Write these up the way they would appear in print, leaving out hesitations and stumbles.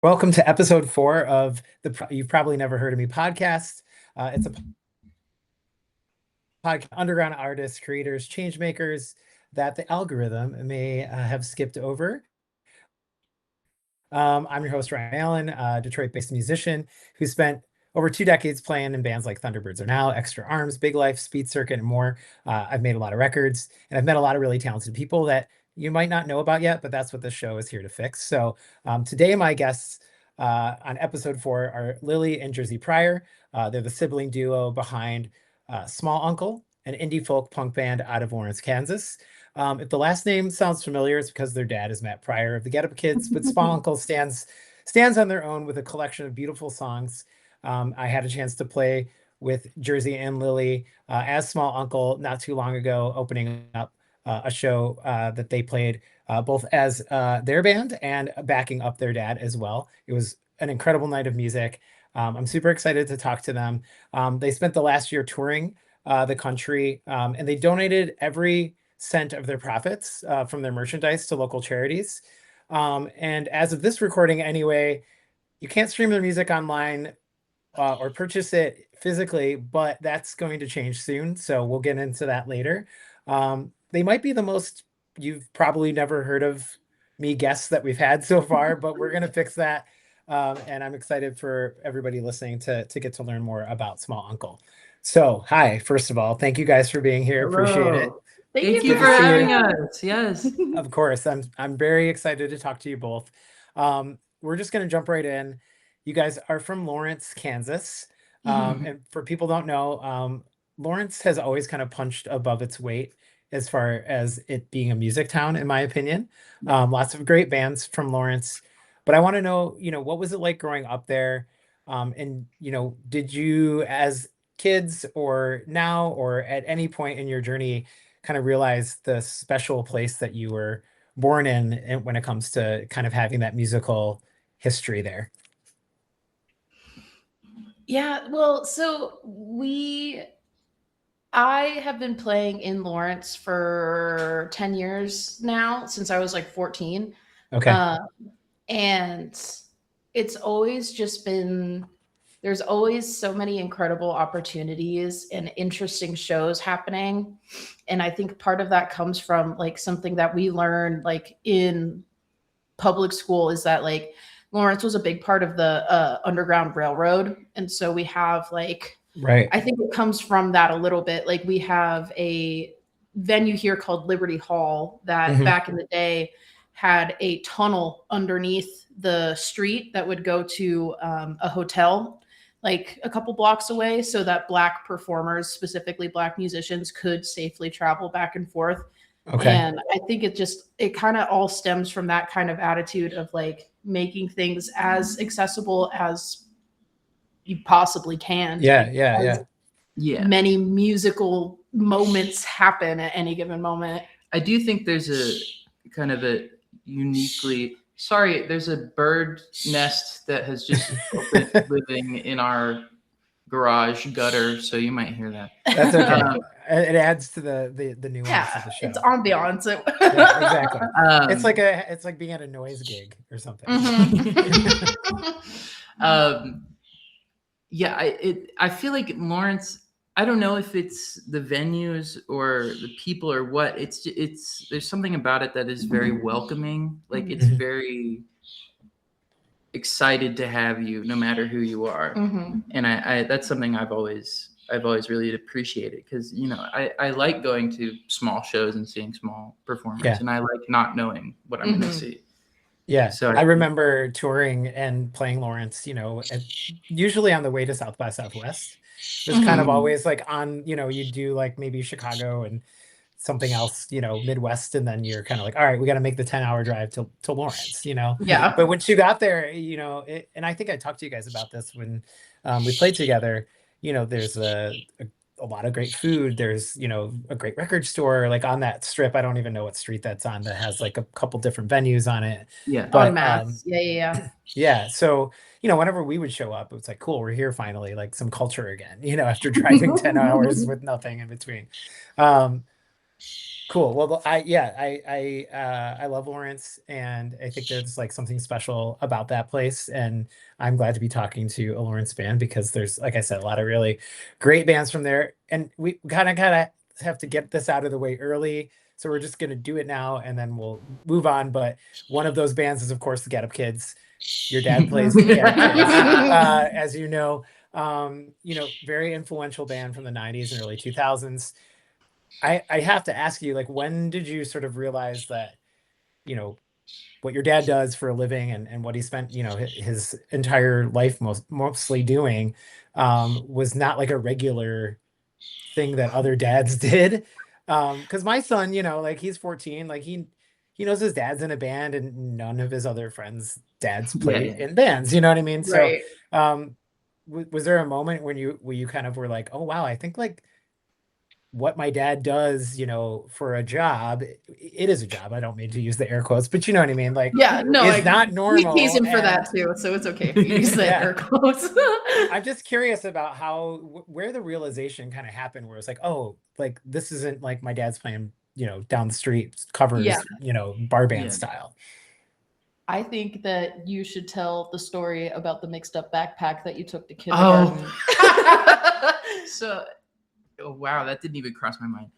Welcome to episode 4 of the You've Probably Never Heard of Me podcast. It's a podcast underground artists, creators, changemakers that the algorithm may have skipped over. I'm your host, Ryan Allen, Detroit-based musician who spent over 2 decades playing in bands like Thunderbirds Are Now, Extra Arms, Big Life, Speed Circuit, and more. I've made a lot of records, and I've met a lot of really talented people that you might not know about yet, but that's what this show is here to fix. So today, my guests on episode 4 are Lily and Jersey Pryor. They're the sibling duo behind Small Uncle, an indie folk punk band out of Lawrence, Kansas. If the last name sounds familiar, it's because their dad is Matt Pryor of the Get Up Kids, but Small Uncle stands on their own with a collection of beautiful songs. I had a chance to play with Jersey and Lily as Small Uncle not too long ago, opening up a show that they played both as their band and backing up their dad as well. It was an incredible night of music. I'm super excited to talk to them. They spent the last year touring the country, and they donated every cent of their profits from their merchandise to local charities. And as of this recording anyway, you can't stream their music online or purchase it physically, but that's going to change soon. So we'll get into that later. They might be the most you've probably never heard of me guests that we've had so far, but we're going to fix that. And I'm excited for everybody listening to get to learn more about Small Uncle. So, hi, first of all, thank you guys for being here. Appreciate it. Thank you for having us. Yes. Of course. I'm very excited to talk to you both. We're just going to jump right in. You guys are from Lawrence, Kansas. And for people who don't know, Lawrence has always kind of punched above its weight as far as it being a music town, in my opinion. Lots of great bands from Lawrence. But I want to know, what was it like growing up there? And, did you as kids or now or at any point in your journey kind of realize the special place that you were born in and when it comes to kind of having that musical history there? Yeah, well, I have been playing in Lawrence for 10 years now, since I was like 14. Okay. And it's always just been, there's always so many incredible opportunities and interesting shows happening. And I think part of that comes from like something that we learned like in public school is that like Lawrence was a big part of the Underground Railroad. And so we have like, Right. I think it comes from that a little bit. Like we have a venue here called Liberty Hall that back in the day had a tunnel underneath the street that would go to a hotel like a couple blocks away so that Black performers, specifically Black musicians, could safely travel back and forth. Okay. And I think it kind of all stems from that kind of attitude of like making things as accessible as you possibly can. Yeah. Many musical moments happen at any given moment. I do think there's a kind of a there's a bird nest that has just opened living in our garage gutter, so you might hear that. That's okay. It adds to the nuance of the show. It's ambiance. Yeah, exactly. It's like being at a noise gig or something. I feel like Lawrence, I don't know if it's the venues or the people or what. It's there's something about it that is very welcoming. Like it's very excited to have you, no matter who you are. And I that's something I've always really appreciated because I like going to small shows and seeing small performers, and I like not knowing what I'm going to see. Yeah. So I remember touring and playing Lawrence, usually on the way to South by Southwest. It's kind of always like on, you do like maybe Chicago and something else, Midwest. And then you're kind of like, all right, we got to make the 10-hour drive to Lawrence, Yeah. But once you got there, and I think I talked to you guys about this when we played together, there's a lot of great food. There's, a great record store like on that strip. I don't even know what street that's on that has like a couple different venues on it. Yeah. But Yeah. So, whenever we would show up, it was like, cool, we're here finally, like some culture again, after driving 10 hours with nothing in between. Cool. Well, I love Lawrence, and I think there's like something special about that place. And I'm glad to be talking to a Lawrence band because there's, like I said, a lot of really great bands from there. And we kind of have to get this out of the way early. So we're just gonna do it now and then we'll move on. But one of those bands is of course the Get Up Kids. Your dad plays the Get Up Kids, as you know. Very influential band from the 90s and early 2000s. I have to ask you, like, when did you sort of realize that, what your dad does for a living and what he spent, his entire life mostly doing, was not like a regular thing that other dads did? Because my son, like he's 14, like he knows his dad's in a band and none of his other friends' dads play in bands. You know what I mean? Right. So, was there a moment when you kind of were like, oh wow, I think like what my dad does, for a job, it is a job. I don't mean to use the air quotes, but you know what I mean? Like, yeah, no, it's not normal. We tease him for that too, so it's okay if you use the air quotes. I'm just curious about where the realization kind of happened, where it's like, oh, like this isn't like my dad's playing, down the street covers, bar band style. I think that you should tell the story about the mixed up backpack that you took to kindergarten. Oh, wow, that didn't even cross my mind.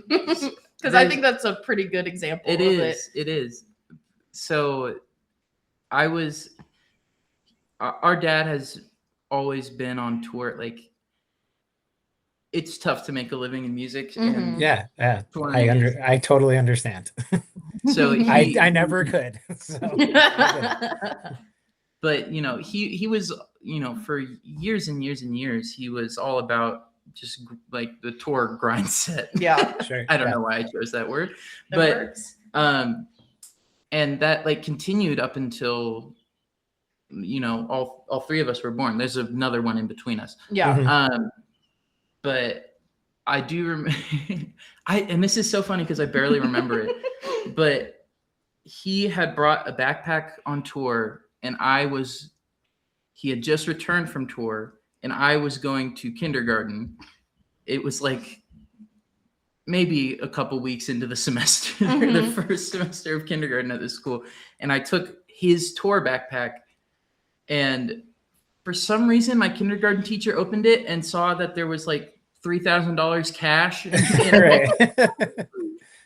Because I think that's a pretty good example. It is. So our dad has always been on tour. Like, it's tough to make a living in music. And I totally understand. So I never could. So. But, he was, for years and years and years, he was all about just like the tour grind set. Yeah, sure. I don't know why I chose that word, works. And that like continued up until, all three of us were born. There's another one in between us. Yeah. But I do remember, and this is so funny because I barely remember it, but he had brought a backpack on tour, and he had just returned from tour, and I was going to kindergarten. It was like maybe a couple weeks into the semester, the first semester of kindergarten at this school. And I took his tour backpack, and for some reason, my kindergarten teacher opened it and saw that there was like $3,000 cash.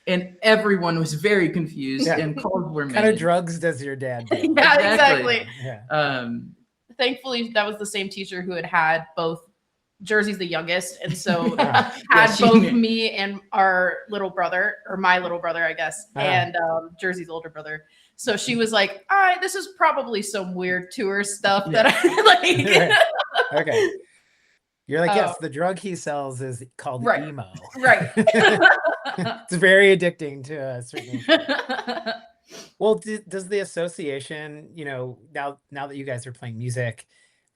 And everyone was very confused and calls were made. What kind of drugs does your dad do? Yeah, exactly. Yeah. Thankfully, that was the same teacher who had both. Jersey's the youngest, and so had both me and our little brother, or my little brother, I guess, and Jersey's older brother. So she was like, "All right, this is probably some weird tour stuff that I like." Okay. You're like, yes, the drug he sells is called emo. Right. It's very addicting to a certain. Well, does the association, now that you guys are playing music,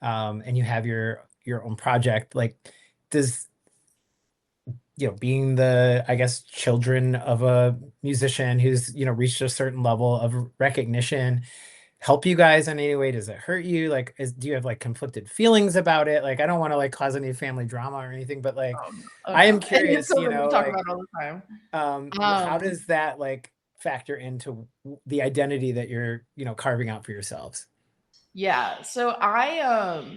and you have your own project, like, does being the, I guess, children of a musician who's reached a certain level of recognition help you guys in any way? Does it hurt you? Like, do you have like conflicted feelings about it? Like, I don't want to like cause any family drama or anything, but like, I am curious, we talk about all the time. How does that like factor into the identity that you're carving out for yourselves? Yeah, so I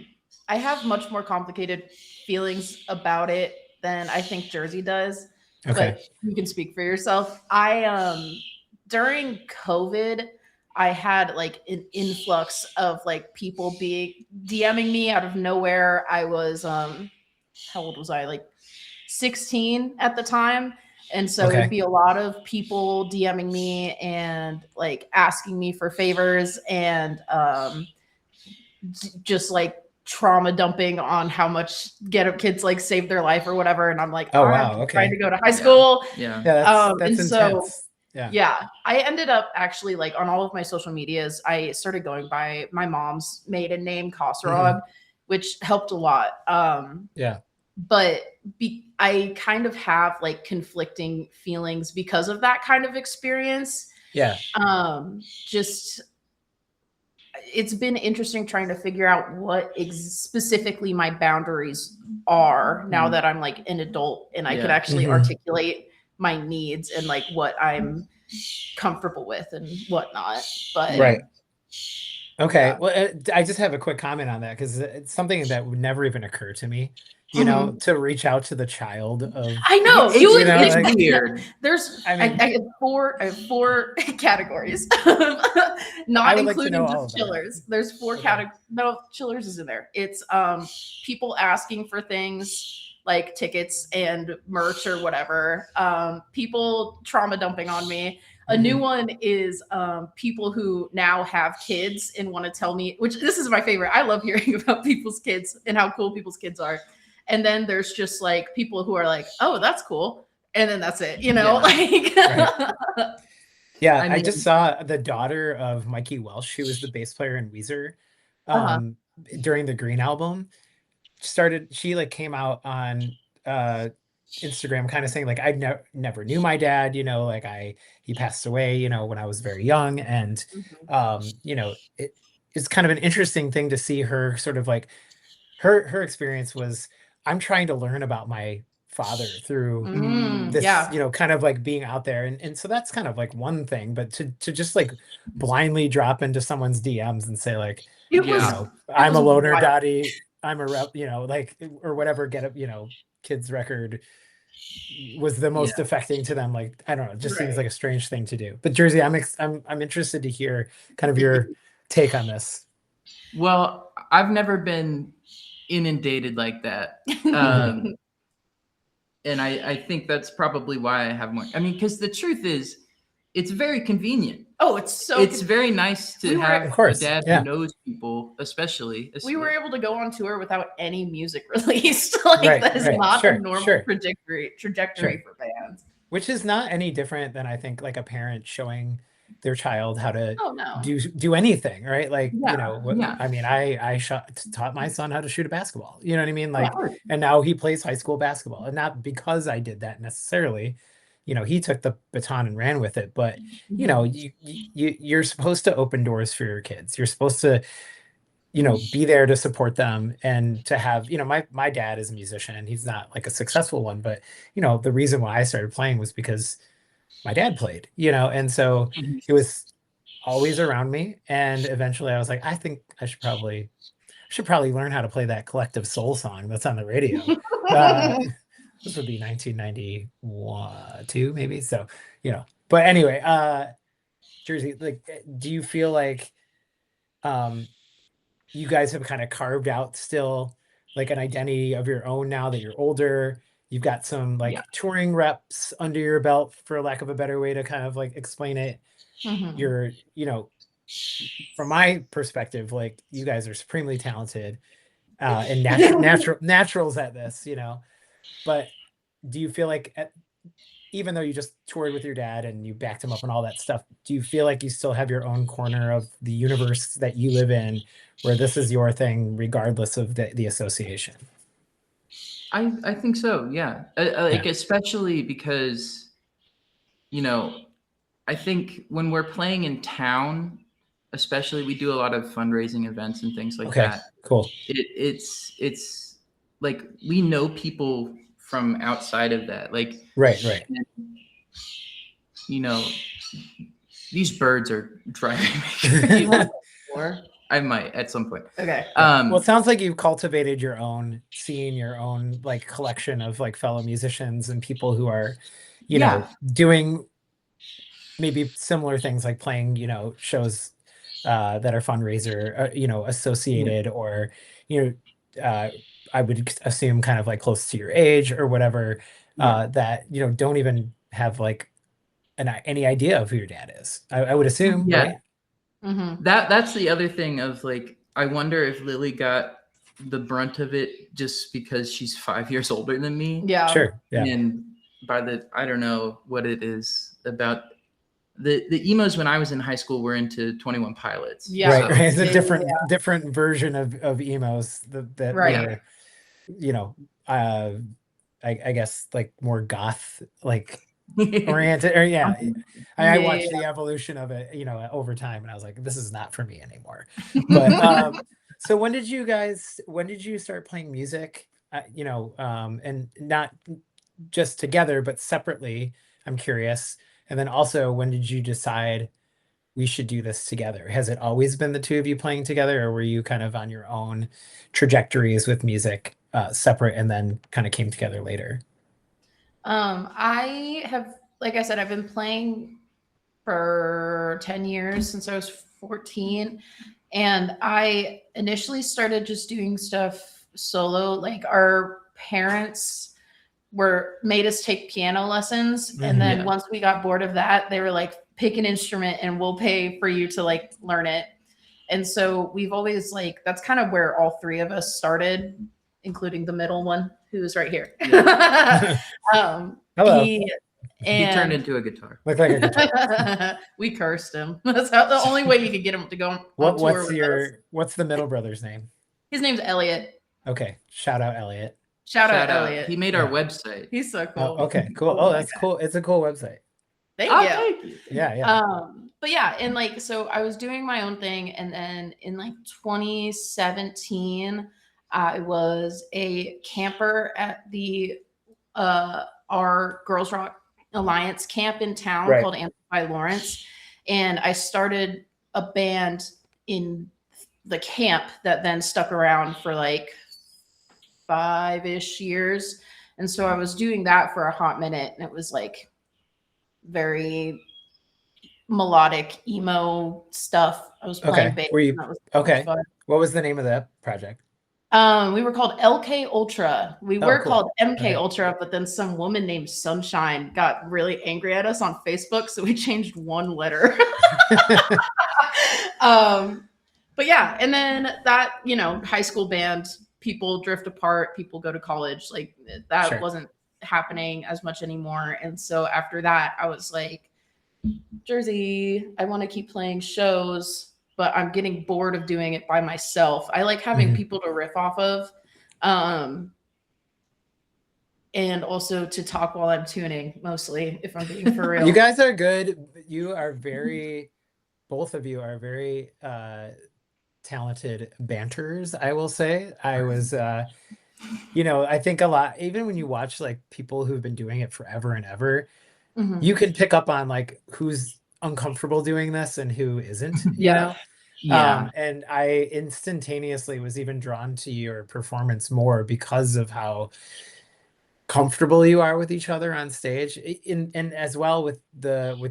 have much more complicated feelings about it than I think Jersey does. Okay. But you can speak for yourself. During COVID, I had like an influx of like people DMing me out of nowhere. I was how old was I? Like 16 at the time. And so it'd be a lot of people DMing me and like asking me for favors and just like trauma dumping on how much Get Up Kids like saved their life or whatever. And I'm like, I'm trying to go to high school. Yeah. That's and intense. So yeah, I ended up actually like on all of my social medias, I started going by my mom's maiden name, Kosarog, which helped a lot. But I kind of have like conflicting feelings because of that kind of experience. Yeah. Just it's been interesting trying to figure out what specifically my boundaries are now that I'm like an adult and I could actually articulate my needs and like what I'm comfortable with and whatnot. But right. Okay. Yeah. Well, I just have a quick comment on that because it's something that would never even occur to me, you know, to reach out to the child of. I know It's, you would know, it's like- weird. There's I mean- I have four categories, I not would like to including know all just of them. chillers. There's four Okay. categories. No, chillers is in there. It's people asking for things like tickets and merch or whatever. People trauma dumping on me. A new one is people who now have kids and want to tell me, which this is my favorite. I love hearing about people's kids and how cool people's kids are. And then there's just like people who are like, oh, that's cool. And then that's it, you know, like. Right. Yeah, I I mean- just saw the daughter of Mikey Welsh, who was the bass player in Weezer, during the Green album. She like came out on Instagram kind of saying like I never knew my dad, you know, like he passed away, you know, when I was very young. And you know, it's kind of an interesting thing to see her sort of like her experience was, I'm trying to learn about my father through this, you know, kind of like being out there. And so that's kind of like one thing, but to just like blindly drop into someone's DMs and say like, It you was, know, I'm a loner, wild. daddy, I'm a rep, you know, like, or whatever, get up, you know, kids record was the most affecting to them. Like, I don't know, it just seems like a strange thing to do. But Jersey, I'm interested to hear kind of your take on this. Well, I've never been inundated like that. And I think that's probably why I have more. I mean, because the truth is, it's very convenient. Oh, it's very nice to have a dad who knows people, especially. We were able to go on tour without any music released. Like that is not a normal trajectory for bands. Which is not any different than I think like a parent showing their child how to do anything, right? Like, you know, I mean, I taught my son how to shoot a basketball, you know what I mean? Like, and now he plays high school basketball, and not because I did that necessarily, you know, he took the baton and ran with it, but you know, you're supposed to open doors for your kids. You're supposed to, you know, be there to support them and to have, you know, my dad is a musician and he's not like a successful one, but you know, the reason why I started playing was because my dad played, you know, and so it was always around me. And eventually I was like, I think I should probably learn how to play that Collective Soul song that's on the radio. This would be 1991, 2 maybe. So, you know, but anyway, Jersey, like, do you feel like you guys have kind of carved out still like an identity of your own now that you're older? You've got some like touring reps under your belt, for lack of a better way to kind of like explain it. You're, you know, from my perspective, like you guys are supremely talented and naturals at this, you know. But do you feel like, even though you just toured with your dad and you backed him up and all that stuff, do you feel like you still have your own corner of the universe that you live in, where this is your thing, regardless of the association? I think so. Yeah. Like, especially because, you know, I think when we're playing in town, especially, we do a lot of fundraising events and things like that. Cool. It's like we know people from outside of that. Like, right. You know, these birds are driving me crazy. I might at some point. Okay. Well, it sounds like you've cultivated your own scene, your own like collection of like fellow musicians and people who are, you know, doing maybe similar things, like playing, you know, shows that are fundraiser, you know, associated, or, you know, I would assume kind of like close to your age or whatever, that, you know, don't even have like any idea of who your dad is. I would assume, right? That's the other thing of like, I wonder if Lily got the brunt of it just because she's 5 years older than me. Yeah. Sure. Yeah. And I don't know what it is about the emos when I was in high school were into 21 Pilots. Yeah. Right. It's a different version of emails that were, you know, I guess like more goth, like oriented, or I watched the evolution of it, you know, over time, and I was like, this is not for me anymore. But so when did you start playing music? You know, and not just together, but separately? I'm curious. And then also, when did you decide we should do this together? Has it always been the two of you playing together, or were you kind of on your own trajectories with music, separate, and then kind of came together later? I have, like I said, I've been playing for 10 years, since I was 14. And I initially started just doing stuff solo. Like, our parents made us take piano lessons. And then once we got bored of that, they were like, pick an instrument and we'll pay for you to like learn it. And so we've always, like, that's kind of where all three of us started, including the middle one who's right here. Hello. He turned into a guitar. Looked like a guitar. We cursed him. That's the only way you could get him to go on tour. What's the middle brother's name? His name's Elliot. Okay. Shout out Elliot. Shout out Elliot. He made our website. He's so cool. Oh, okay, cool. Oh, that's cool. It's a cool website. Thank you. Yeah. But yeah, and like, so I was doing my own thing, and then in like 2017, I was a camper at the our Girls Rock Alliance camp in town called Amplify Lawrence, and I started a band in the camp that then stuck around for like 5-ish years. And so I was doing that for a hot minute, and it was like very melodic emo stuff. I was playing bass. What was the name of that project? We were called LK Ultra. We were called MK Ultra, but then some woman named Sunshine got really angry at us on Facebook, so we changed one letter. But yeah, and then that, high school band, people drift apart, people go to college, like that wasn't happening as much anymore. And so after that, I was like, Jersey, I want to keep playing shows, but I'm getting bored of doing it by myself. I like having people to riff off of, and also to talk while I'm tuning, mostly, if I'm being for real. You guys are good. Both of you are very talented banterers, I will say. I was, I think a lot, even when you watch like people who've been doing it forever and ever, you can pick up on like who's uncomfortable doing this and who isn't, you know? And I instantaneously was even drawn to your performance more because of how comfortable you are with each other on stage, and as well with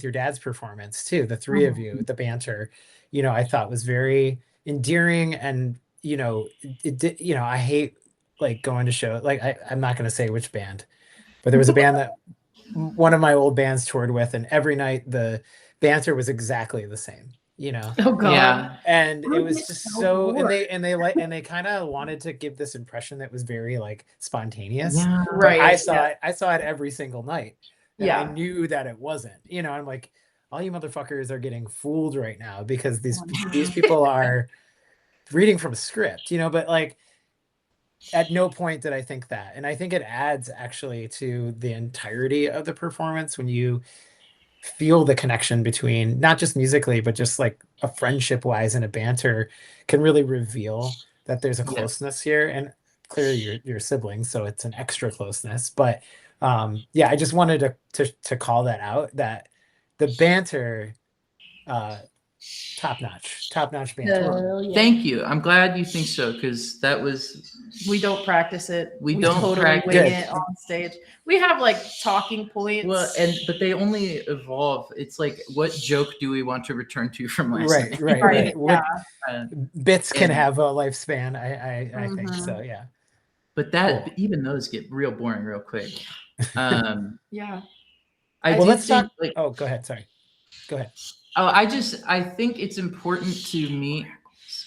your dad's performance too. The three of you, the banter, I thought was very endearing. And I hate like going to show, like I'm not going to say which band, but there was a band that one of my old bands toured with, and every night the banter was exactly the same, Oh god. Yeah. And it was just so, and they kind of wanted to give this impression that was very like spontaneous. Yeah. Right. I saw it every single night. And I knew that it wasn't. I'm like, all you motherfuckers are getting fooled right now because these people are reading from a script, but like at no point did I think that. And I think it adds actually to the entirety of the performance when you feel the connection between, not just musically, but just like a friendship wise and a banter can really reveal that there's a closeness here. And clearly you're siblings, so it's an extra closeness. But I just wanted to call that out, that the banter, top notch banter. Thank you. I'm glad you think so, because that was. We don't practice it. We don't totally wing it on stage. We have like talking points. Well, but they only evolve. It's like, what joke do we want to return to from last night? Right. Yeah. Bits can have a lifespan. I think so. Yeah. But even those get real boring real quick. Yeah. Let's talk. Go ahead. Sorry. Go ahead. Oh, I think it's important to me.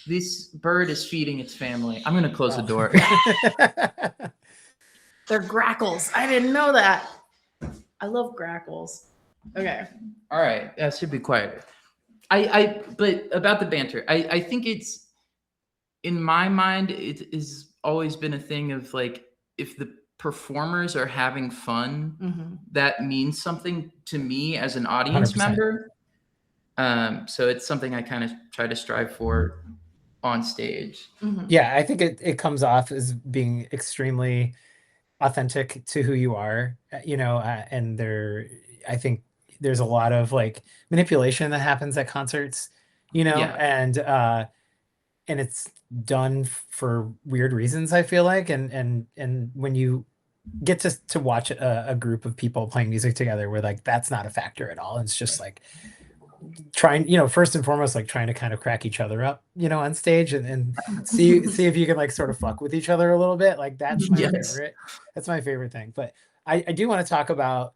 This bird is feeding its family. I'm going to close the door. They're grackles. I didn't know that. I love grackles. Okay. All right. That should be quieter. But about the banter, I think it's, in my mind, it has always been a thing of like, if the performers are having fun, that means something to me as an audience 100%. member. So it's something I kind of try to strive for on stage. Yeah, I think it comes off as being extremely authentic to who you are, and I think there's a lot of like manipulation that happens at concerts, Yeah. and it's done for weird reasons, I feel like. And when you get to watch a group of people playing music together where like that's not a factor at all, it's just like trying, first and foremost, like trying to kind of crack each other up, on stage, and see if you can like sort of fuck with each other a little bit. Like that's my Yes. favorite. That's my favorite thing. But I do want to talk about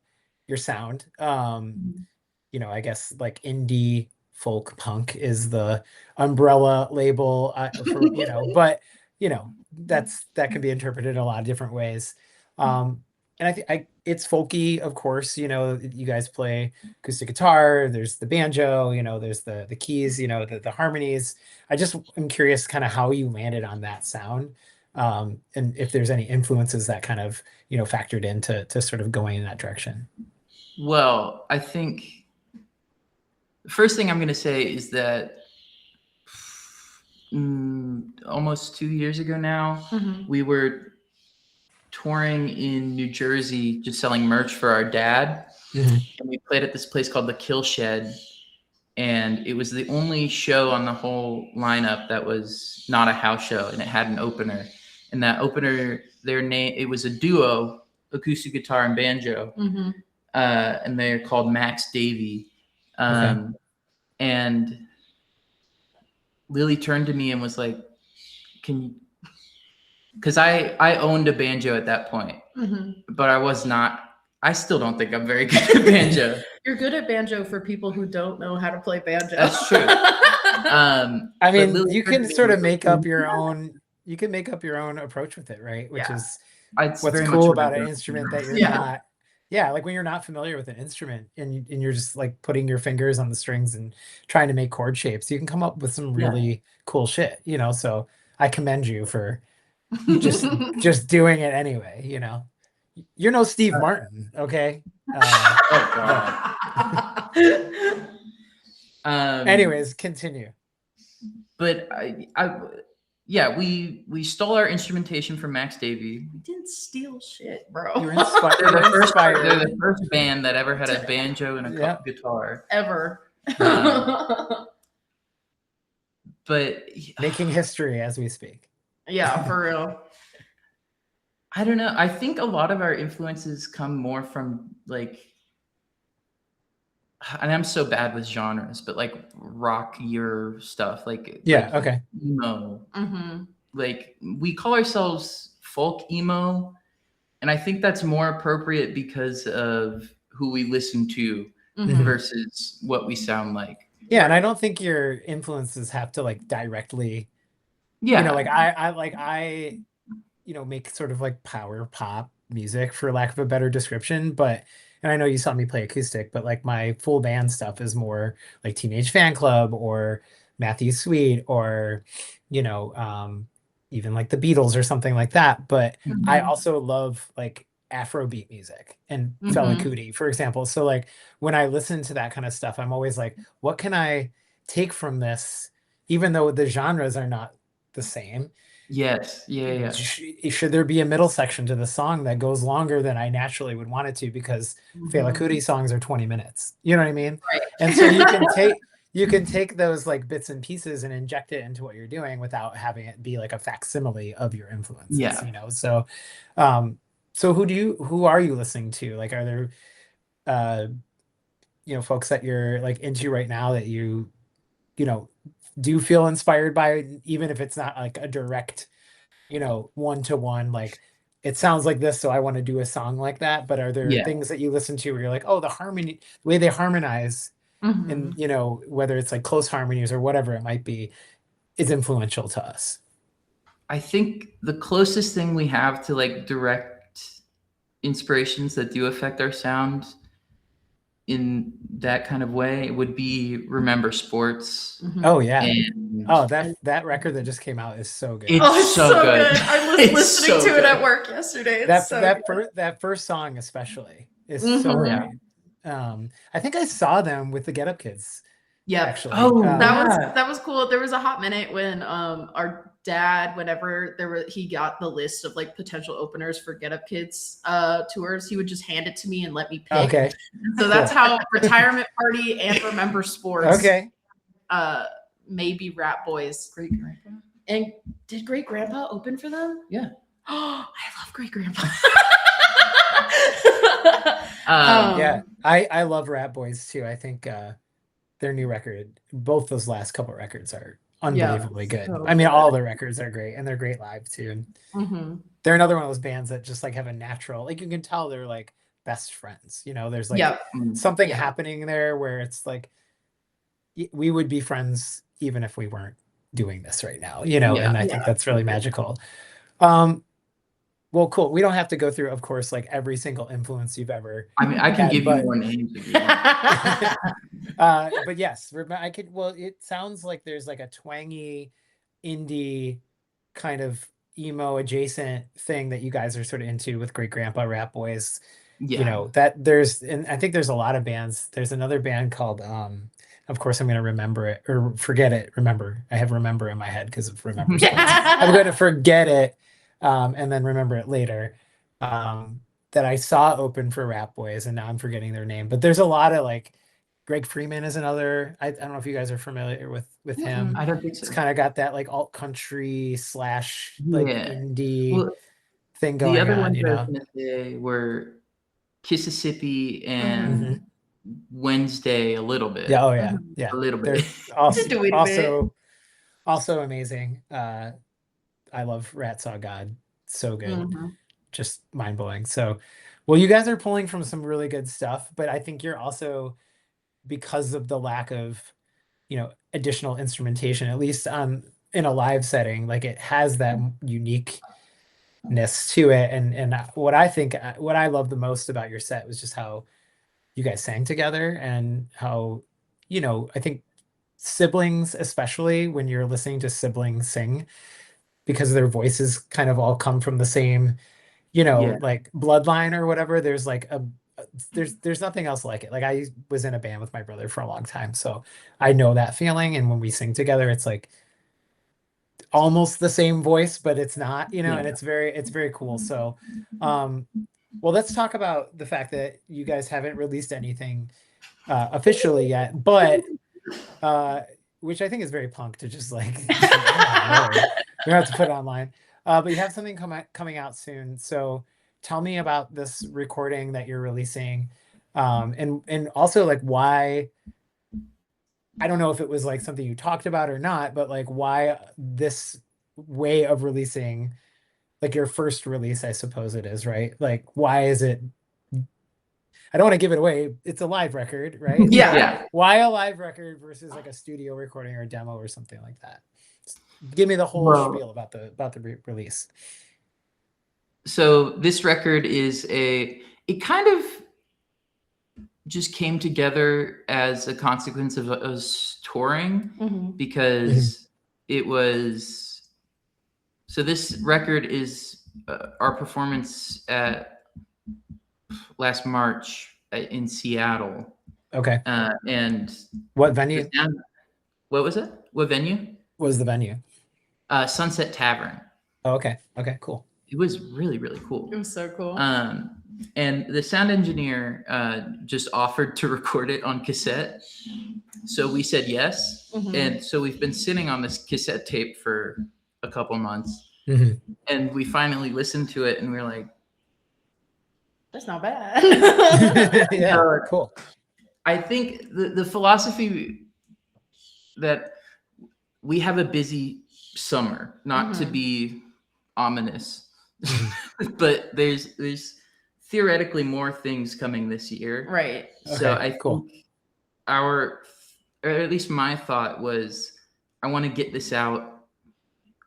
your sound. I guess like indie folk punk is the umbrella label for, but that can be interpreted in a lot of different ways. And I think it's folky, of course. You guys play acoustic guitar. There's the banjo. There's the keys. The harmonies. I just am curious, kind of how you landed on that sound, and if there's any influences that kind of factored into sort of going in that direction. Well, I think the first thing I'm going to say is that almost 2 years ago now, we were touring in New Jersey, just selling merch for our dad. And we played at this place called the Kill Shed. And it was the only show on the whole lineup that was not a house show, and it had an opener. And that opener, it was a duo, acoustic guitar and banjo. And they're called Max Davey. And Lily turned to me and was like, can you, because I owned a banjo at that point, but I still don't think I'm very good at banjo. You're good at banjo for people who don't know how to play banjo. That's true. I mean, you can sort of make up your own approach with it, right? Which is what's cool about an instrument that you're not. Yeah, like when you're not familiar with an instrument and you're just like putting your fingers on the strings and trying to make chord shapes, you can come up with some really cool shit, so I commend you for just doing it anyway. You're no Steve Martin, okay? Anyways, continue. But we stole our instrumentation from Max Davey. We didn't steal shit, bro. You're inspired. They're the first band that ever had a banjo and a guitar. Ever. But making history as we speak. Yeah, for real. I don't know. I think a lot of our influences come more from like, and I'm so bad with genres, but like rockier stuff, like emo. Like we call ourselves folk emo, and I think that's more appropriate because of who we listen to versus what we sound like. Yeah, and I don't think your influences have to like directly. I make sort of like power pop music, for lack of a better description, and I know you saw me play acoustic, but like my full band stuff is more like Teenage Fan Club or Matthew Sweet or, even like the Beatles or something like that. But I also love like Afrobeat music and Fela Kuti, for example. So like when I listen to that kind of stuff, I'm always like, what can I take from this, even though the genres are not the same? Yes. Yeah. Should there be a middle section to the song that goes longer than I naturally would want it to, because Fela Kuti songs are 20 minutes. You know what I mean? Right. And so you can take those like bits and pieces and inject it into what you're doing without having it be like a facsimile of your influences. Yeah. So who are you listening to? Like, are there folks that you're like into right now that you do feel inspired by, even if it's not like a direct, one-to-one, like it sounds like this, so I want to do a song like that. But are there things that you listen to where you're like, oh, the harmony, the way they harmonize, and whether it's like close harmonies or whatever it might be, is influential to us? I think the closest thing we have to like direct inspirations that do affect our sound in that kind of way would be Remember Sports. Oh yeah. That record that just came out is so good. It's so good. I was listening to it at work yesterday. That first song especially is so great. I think I saw them with the Get Up Kids. Yeah. Actually. That was cool. There was a hot minute when our dad, whenever he got the list of like potential openers for Get Up Kids tours, he would just hand it to me and let me pick. Okay. So that's how Retirement Party and Remember Sports Okay. maybe Rat Boys. Great grandpa. And did Great Grandpa open for them? Yeah. Oh, I love Great Grandpa. Yeah, I love Rat Boys too. I think their new record, both those last couple records are unbelievably good. So I mean, good. all the records are great, and they're great live too. And they're another one of those bands that just like have a natural, like you can tell they're like best friends. You know, there's like something happening there where it's like we would be friends even if we weren't doing this right now. You know, and I think that's really magical. Well, cool. We don't have to go through, of course, like every single influence you've ever. I mean, I can give you more names if you want. But yes, I could. Well, it sounds like there's like a twangy, indie, kind of emo adjacent thing that you guys are sort of into with Great Grandpa, Rat Boys. Yeah. You know that there's, and I think there's a lot of bands. There's another band called. Of course, I'm going to remember it or forget it. Remember, I have remember in my head because of remember. I'm going to forget it. And then remember it later, that I saw open for Rat Boys, and now I'm forgetting their name. But there's a lot of like, Greg Freeman is another. I don't know if you guys are familiar with him. I don't think so. It's kind of got that like alt country / like indie thing going on. The other ones you I know, was gonna say were Mississippi and Wednesday a little bit. Yeah. Oh yeah. Yeah. A little bit. They're also amazing. I love Rat Saw God. So good. Just mind blowing. So, well, you guys are pulling from some really good stuff, but I think you're also, because of the lack of, additional instrumentation, at least in a live setting, like it has that uniqueness to it. And what I love the most about your set was just how you guys sang together, and how, I think siblings, especially when you're listening to siblings sing, because their voices kind of all come from the same, like bloodline or whatever. There's like there's nothing else like it. Like I was in a band with my brother for a long time, so I know that feeling. And when we sing together, it's like almost the same voice, but it's not, and it's very cool. So, well, let's talk about the fact that you guys haven't released anything officially yet, but which I think is very punk to just like, you have to put it online. But you have something coming out soon. So tell me about this recording that you're releasing. And also like why, I don't know if it was like something you talked about or not, but like why this way of releasing, like your first release, I suppose it is, right? Like, why is it, I don't want to give it away. It's a live record, right? Yeah. So why a live record versus like a studio recording or a demo or something like that? Give me the whole spiel about the release. So this record is it kind of just came together as a consequence of us touring, because it was, so this record is our performance at last March in Seattle. Okay. And what venue? What was it? What venue? What was the venue? Sunset Tavern. Oh, okay. Okay, cool. It was really, really cool. It was so cool. And the sound engineer just offered to record it on cassette. So we said yes. And so we've been sitting on this cassette tape for a couple months. And we finally listened to it and we were like, that's not bad. Yeah, cool. I think the philosophy that we have a busy summer, not to be ominous, but there's theoretically more things coming this year. Right. So I think or at least my thought was, I want to get this out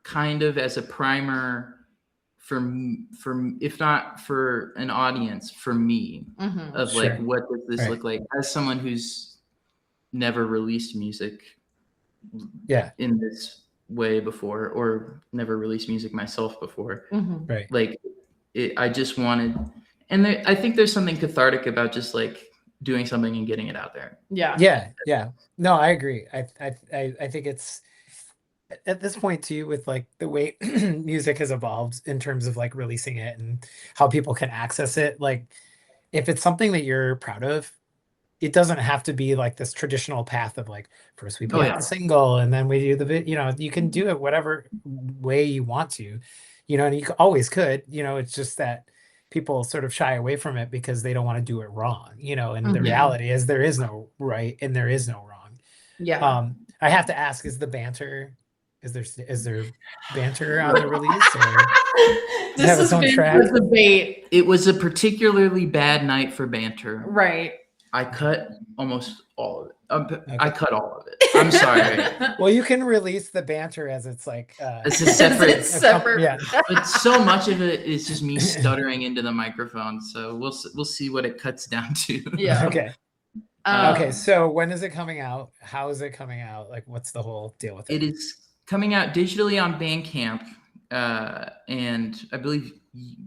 kind of as a primer for if not for an audience, for me, of like, what does this look like as someone who's never released music in this way before, or never released music myself before. Right. Like I just wanted, and I think there's something cathartic about just like doing something and getting it out there. Yeah. No, I agree. I think at this point too, with like the way music has evolved in terms of like releasing it and how people can access it, like if it's something that you're proud of, it doesn't have to be like this traditional path of like first we put out the single and then we do you can do it whatever way you want to, and you always could, it's just that people sort of shy away from it because they don't want to do it wrong, and the reality is there is no right and there is no wrong. Yeah. I have to ask, is there banter on the release, or this has been a debate. It was a particularly bad night for banter. Right. I cut almost all of it. Okay. I cut all of it. I'm sorry. Well, you can release the banter as it's like it's a separate. Yeah. But so much of it is just me stuttering into the microphone. So we'll see what it cuts down to. Yeah. Okay. Okay. So when is it coming out? How is it coming out? Like, what's the whole deal with it? It is coming out digitally on Bandcamp, and I believe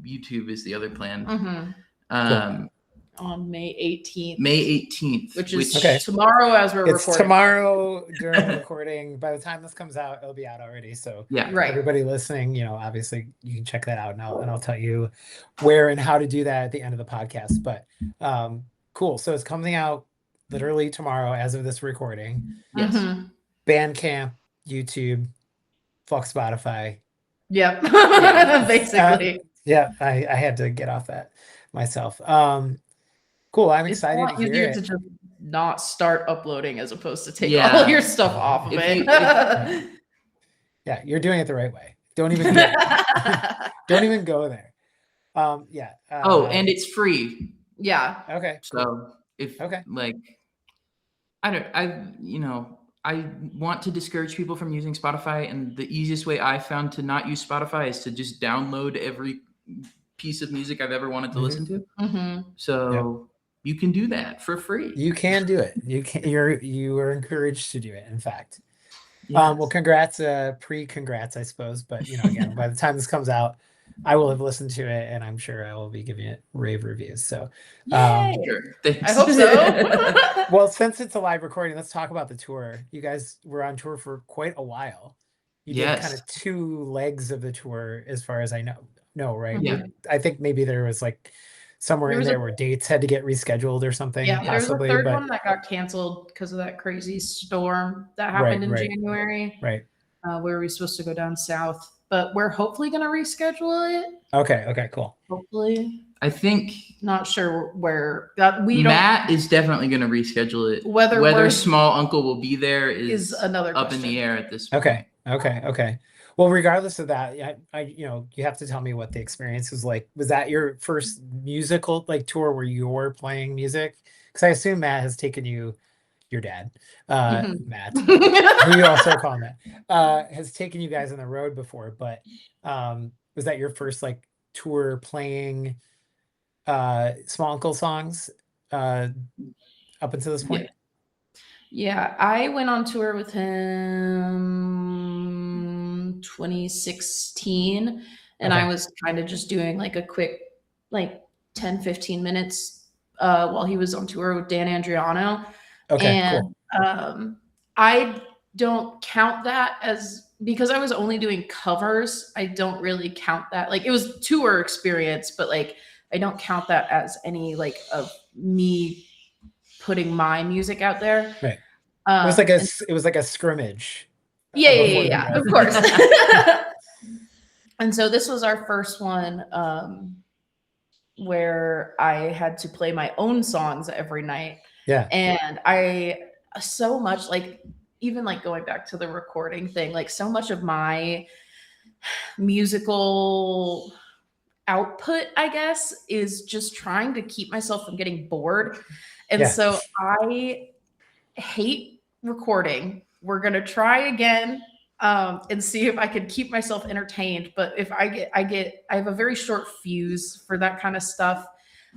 YouTube is the other plan. Cool. On May 18th. May 18th. Which is tomorrow as we're recording. It's tomorrow during the recording. By the time this comes out, it'll be out already. So yeah, right. Everybody listening, obviously you can check that out, and I'll tell you where and how to do that at the end of the podcast. But cool. So it's coming out literally tomorrow as of this recording. Yes. Bandcamp, YouTube, fuck Spotify. Yep. Basically. Yeah, I had to get off that myself. Cool. I'm excited to hear it. To just not start uploading as opposed to take all your stuff off of it. Yeah, you're doing it the right way. Don't even go there. Yeah. And it's free. Yeah. Okay. So like, I want to discourage people from using Spotify, and the easiest way I found to not use Spotify is to just download every piece of music I've ever wanted to listen to. So you can do that for free. You can do it. You are encouraged to do it. In fact, well, congrats, congrats, I suppose. But again, by the time this comes out, I will have listened to it, and I'm sure I will be giving it rave reviews. So, I hope so. Well, since it's a live recording, let's talk about the tour. You guys were on tour for quite a while. You did kind of 2 legs of the tour, as far as I know. No, right? Yeah. I think maybe there was like somewhere in there where dates had to get rescheduled or something. Yeah, possibly, there's a third one that got canceled because of that crazy storm that happened in January. Right. Where we were supposed to go down south, but we're hopefully going to reschedule it. Okay, cool. Hopefully. I think. Not sure where. Matt is definitely going to reschedule it. Whether Small Uncle will be there is another up question. In the air at this point. Okay. Well, regardless of that, you have to tell me what the experience was like. Was that your first musical tour where you're playing music? Because I assume Matt has taken you, your dad, Matt, who you also call Matt, has taken you guys on the road before. But was that your first tour playing Small Uncle songs up until this point? Yeah, I went on tour with him 2016, and I was kind of just doing a quick 10-15 minutes while he was on tour with Dan Andriano. Cool. I don't count that as, because I was only doing covers, I don't really count that. It was tour experience, but I don't count that as any of me putting my music out there. Right. It was like a scrimmage. Yeah, of course. And so this was our first one where I had to play my own songs every night. Yeah. And I so much even going back to the recording thing, so much of my musical output, I guess, is just trying to keep myself from getting bored. And so I hate recording. We're going to try again and see if I can keep myself entertained. But if I have a very short fuse for that kind of stuff.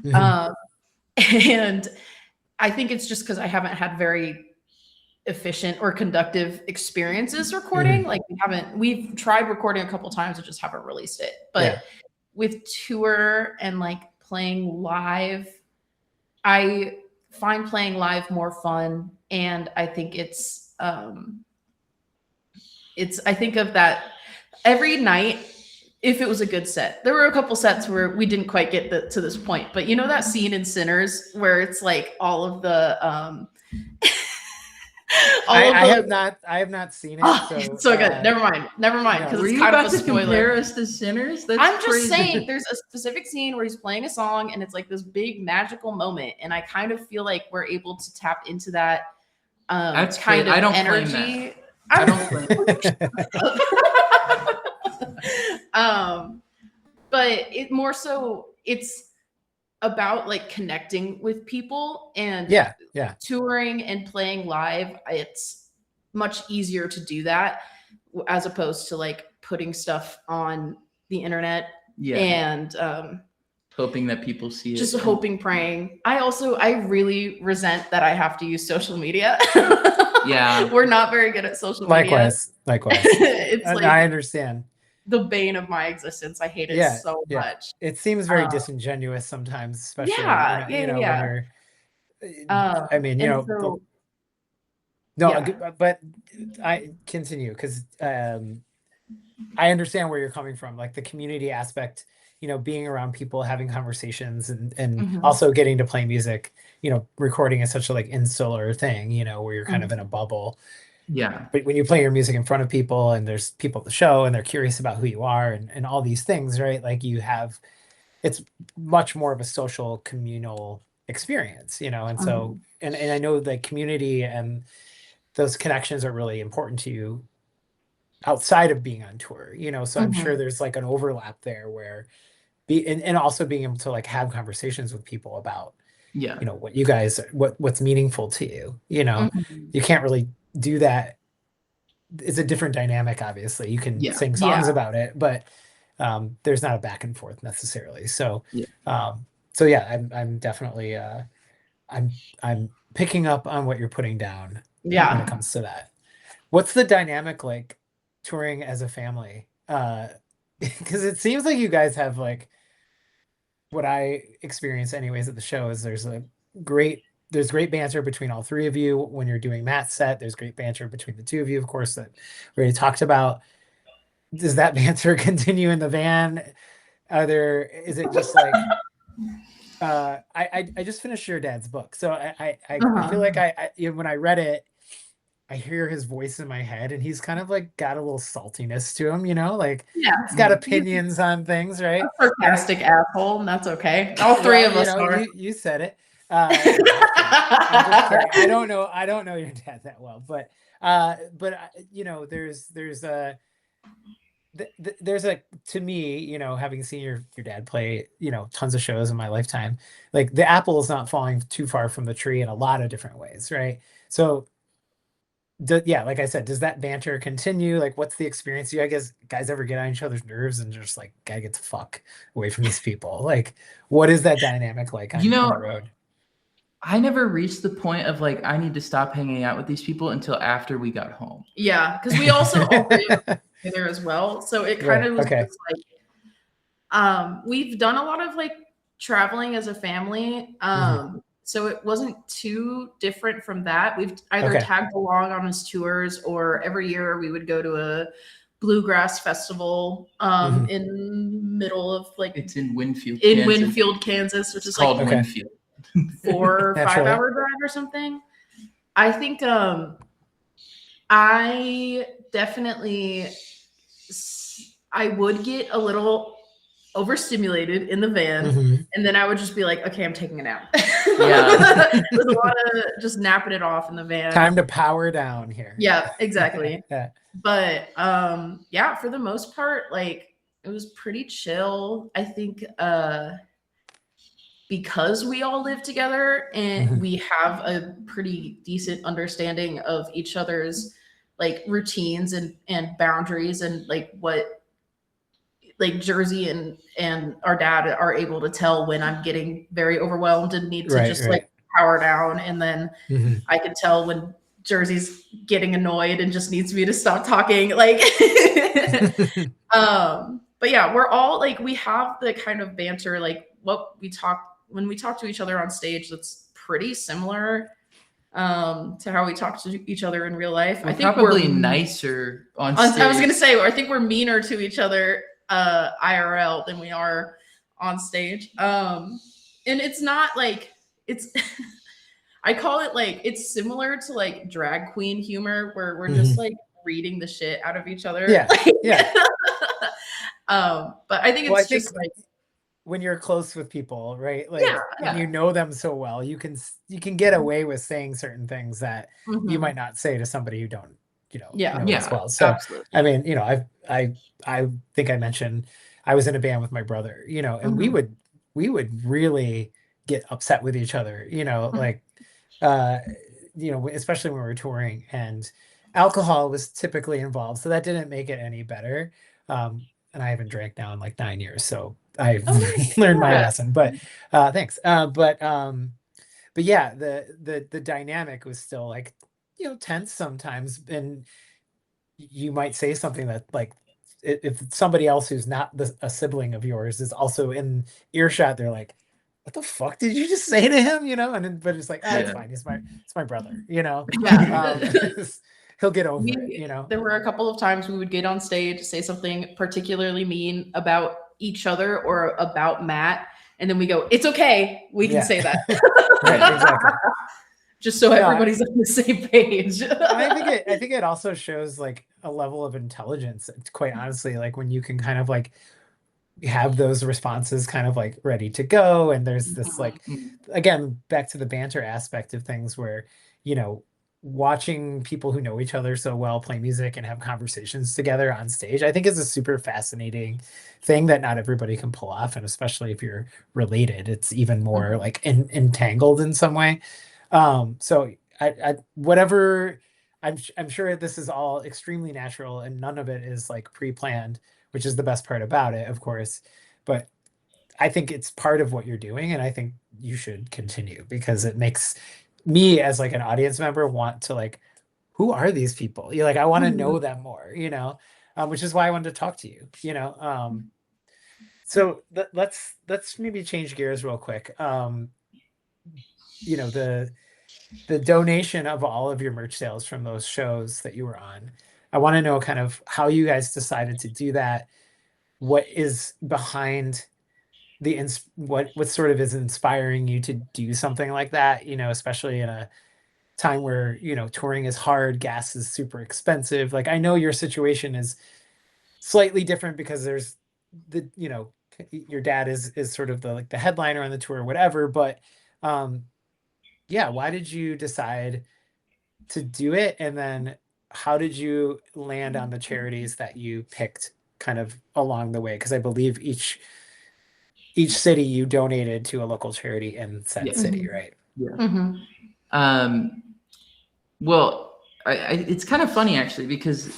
And I think it's just because I haven't had very efficient or conductive experiences recording. We've tried recording a couple times and just haven't released it. But with tour and playing live, I find playing live more fun. And I think it's I think of that every night. If it was a good set, there were a couple sets where we didn't quite get to this point, but you know that scene in Sinners where it's like all of the I have not seen it. Oh, it's so good. Never mind, because it's kind of a spoiler. Compare us to Sinners? That's I'm just crazy. saying, there's a specific scene where he's playing a song, and it's like this big magical moment, and I kind of feel like we're able to tap into that kind of I don't energy. I don't claim but it more so, it's about like connecting with people, and touring and playing live. It's much easier to do that as opposed to like putting stuff on the internet and hoping that people see it. Just hoping, praying. I really resent that I have to use social media. Yeah. We're not very good at social media. Likewise. It's like, I understand. The bane of my existence. I hate it so much. It seems very disingenuous sometimes, especially when we're, I mean, but I continue because I understand where you're coming from, like the community aspect, being around people, having conversations, and also getting to play music. Recording is such a like insular thing, where you're kind of in a bubble. Yeah. But when you play your music in front of people and there's people at the show and they're curious about who you are and all these things, right? Like it's much more of a social communal experience, and so, and I know the community and those connections are really important to you outside of being on tour, so I'm sure there's like an overlap there where and also being able to like have conversations with people about, what you guys, what's meaningful to you, you can't really do that. It's a different dynamic, obviously. You can sing songs about it, but there's not a back and forth necessarily. So I'm definitely I'm picking up on what you're putting down when it comes to that. What's the dynamic like touring as a family? Because it seems like you guys have like, what I experience anyways at the show is there's great banter between all three of you when you're doing Matt's set. There's great banter between the two of you, of course, that we already talked about. Does that banter continue in the van? Is it just like I just finished your dad's book, so I feel like when I read it, I hear his voice in my head, and he's kind of like got a little saltiness to him, like he's got opinions on things, right? A sarcastic asshole, and that's okay. All three of us are. You said it. I don't know your dad that well, but there's a, to me, having seen your dad play, tons of shows in my lifetime, like the apple is not falling too far from the tree in a lot of different ways, right? So like I said, does that banter continue? Like, what's the experience? Do you guys ever get on each other's nerves and just like, gotta get the fuck away from these people? Like, what is that dynamic like on the road? I never reached the point of like, I need to stop hanging out with these people until after we got home. Yeah, because we also all there as well. So it kind of was just like, we've done a lot of like traveling as a family. So it wasn't too different from that. We've either tagged along on his tours, or every year we would go to a bluegrass festival in middle of like, it's in Winfield, Kansas, which is called like Winfield. 4 or 5 hour drive or something. I think I definitely, I would get a little overstimulated in the van, and then I would just be like, okay, I'm taking a nap. There's a lot of just napping it off in the van. Time to power down here. Yeah, exactly. But for the most part, like, it was pretty chill. I think because we all live together and we have a pretty decent understanding of each other's like routines and boundaries, and like what like Jersey and our dad are able to tell when I'm getting very overwhelmed and need to like power down. And then I can tell when Jersey's getting annoyed and just needs me to stop talking. Like, but yeah, we're all like, we have the kind of banter, like when we talk to each other on stage, that's pretty similar. to how we talk to each other in real life. We're I think probably nicer on stage. I was going to say, I think we're meaner to each other IRL than we are on stage. And it's not like it's I call it like it's similar to like drag queen humor where we're just like reading the shit out of each other. Yeah. Yeah. But I think it's just like when you're close with people, right? Like you know them so well, you can get away with saying certain things that you might not say to somebody who don't, know as well. So absolutely. I mean, I think I mentioned I was in a band with my brother, and we would really get upset with each other, like especially when we were touring, and alcohol was typically involved, so that didn't make it any better. And I haven't drank now in like 9 years, so I've learned my lesson. But thanks. But yeah, the dynamic was still like tense sometimes, and you might say something that like if somebody else who's not a sibling of yours is also in earshot, they're like, what the fuck did you just say to him? And then, but it's like, it's fine. It's my brother. He'll get over it. There were a couple of times we would get on stage, say something particularly mean about each other or about Matt, and then we go, it's okay, we can say that. Right, exactly. Just so everybody's on the same page. I think it also shows like a level of intelligence, quite honestly, like when you can kind of like have those responses kind of like ready to go, and there's this like, again, back to the banter aspect of things where watching people who know each other so well play music and have conversations together on stage, I think is a super fascinating thing that not everybody can pull off. And especially if you're related, it's even more like entangled in some way. So whatever, I'm sure this is all extremely natural and none of it is like pre-planned, which is the best part about it, of course. But I think it's part of what you're doing, and I think you should continue because it makes me as like an audience member want to like, who are these people? I want to know them more, which is why I wanted to talk to you, so let's maybe change gears real quick. The donation of all of your merch sales from those shows that you were on, I want to know kind of how you guys decided to do that. What is behind what sort of is inspiring you to do something like that, especially in a time where, touring is hard, gas is super expensive. Like, I know your situation is slightly different because there's your dad is sort of the headliner on the tour or whatever, but yeah, why did you decide to do it? And then how did you land on the charities that you picked kind of along the way? Because I believe each city you donated to a local charity in said city, right? Yeah. Well, it's kind of funny actually, because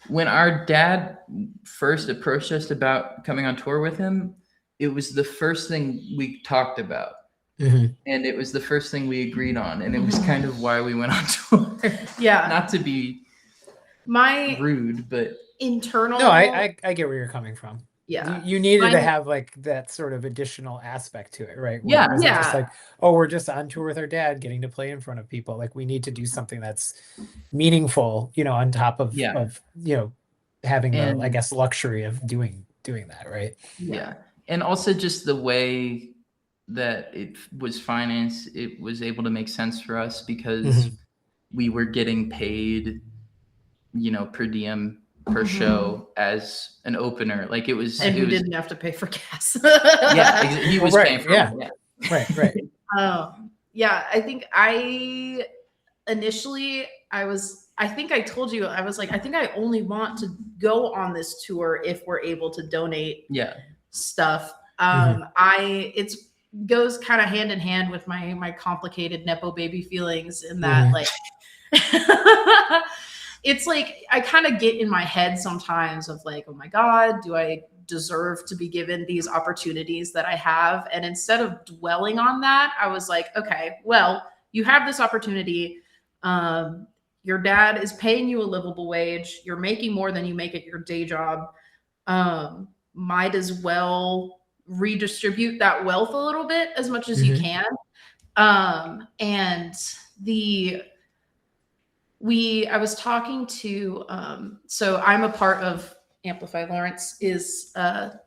when our dad first approached us about coming on tour with him, it was the first thing we talked about. And it was the first thing we agreed on, and it was kind of why we went on tour. Yeah. Not to be rude, but internal. No, I get where you're coming from. Yeah. You needed to have like that sort of additional aspect to it, right? Yeah. It wasn't just like, oh, we're just on tour with our dad getting to play in front of people. Like, we need to do something that's meaningful, on top of having the, I guess, luxury of doing that, right? Yeah. And also just the way that it was financed, it was able to make sense for us because we were getting paid, per diem per show as an opener. Like, it was, and we didn't have to pay for gas. Yeah, he was paying for it. Right. Yeah, I think initially I think I told you, I was like, I think I only want to go on this tour if we're able to donate stuff. It goes kind of hand in hand with my complicated Nepo baby feelings in that like, it's like, I kind of get in my head sometimes of like, oh my God, do I deserve to be given these opportunities that I have? And instead of dwelling on that, I was like, okay, well, you have this opportunity. Your dad is paying you a livable wage. You're making more than you make at your day job. Might as well redistribute that wealth a little bit as much as you can. And I was talking to, so I'm a part of Amplify Lawrence, is the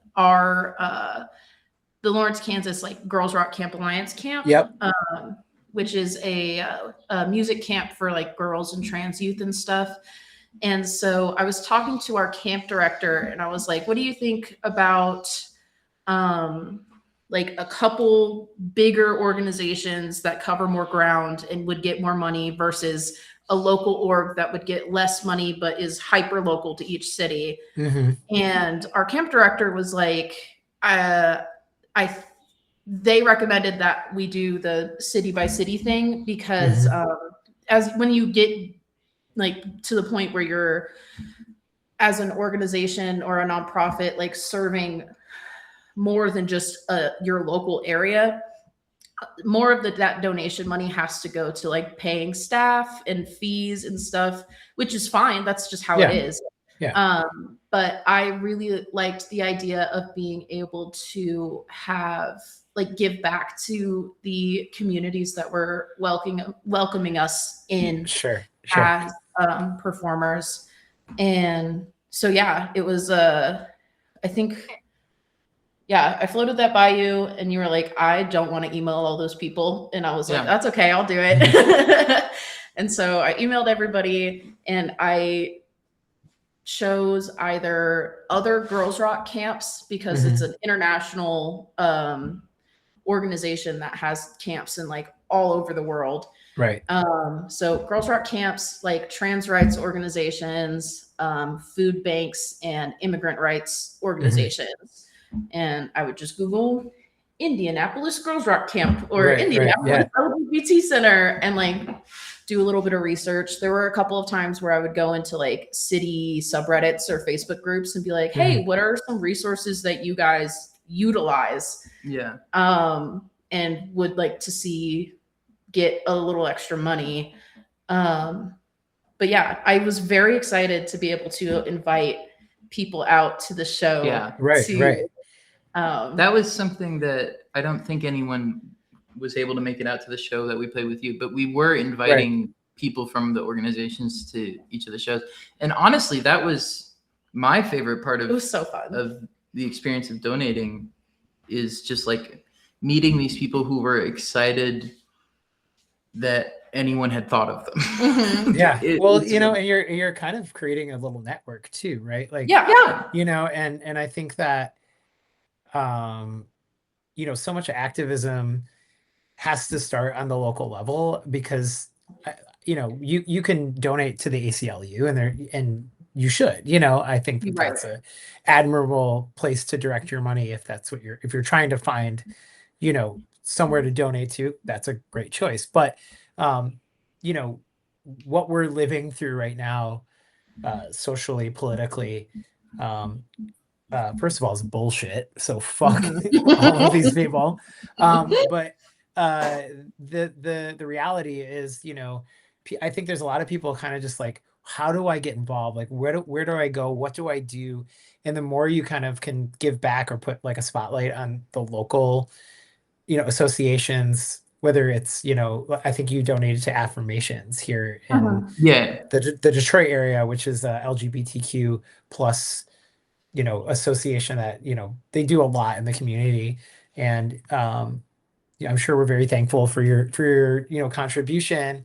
Lawrence, Kansas, like Girls Rock Camp Alliance camp. Yep. Which is a music camp for like girls and trans youth and stuff. And so I was talking to our camp director and I was like, what do you think about like a couple bigger organizations that cover more ground and would get more money versus a local org that would get less money but is hyper local to each city? Mm-hmm. And our camp director was like, they recommended that we do the city by city thing because as when you get like to the point where you're as an organization or a nonprofit, like serving more than just your local area, more of that donation money has to go to like paying staff and fees and stuff, which is fine. That's just how it is. Yeah. But I really liked the idea of being able to have like give back to the communities that were welcoming us in as performers. And so, it was, I think, I floated that by you and you were like, I don't want to email all those people. And I was like, that's okay, I'll do it. And so I emailed everybody and I chose either other Girls Rock camps because it's an international organization that has camps in like all over the world. Right. So Girls Rock camps, like trans rights organizations, food banks, and immigrant rights organizations. And I would just Google Indianapolis Girls Rock Camp or Indianapolis LGBT Center and like do a little bit of research. There were a couple of times where I would go into like city subreddits or Facebook groups and be like, hey, what are some resources that you guys utilize? Yeah. And would like to get a little extra money. But I was very excited to be able to invite people out to the show. Yeah. Right. That was something that I don't think anyone was able to make it out to the show that we played with you, but we were inviting people from the organizations to each of the shows. And honestly, that was my favorite part of, it was so fun. Of the experience of donating, is just like meeting these people who were excited that anyone had thought of them. Yeah. Well, and you're kind of creating a little network too, right? Like, and I think that, so much activism has to start on the local level because, you can donate to the ACLU and you should, I think that's a admirable place to direct your money. If that's what if you're trying to find, somewhere to donate to, that's a great choice. But, what we're living through right now, socially, politically, first of all, is bullshit. So fuck all of these people. But the reality is, I think there's a lot of people kind of just like, how do I get involved? Like, where do I go? What do I do? And the more you kind of can give back or put like a spotlight on the local, associations, whether it's, I think you donated to Affirmations here in the Detroit area, which is a LGBTQ plus, association that, they do a lot in the community. And I'm sure we're very thankful for your contribution.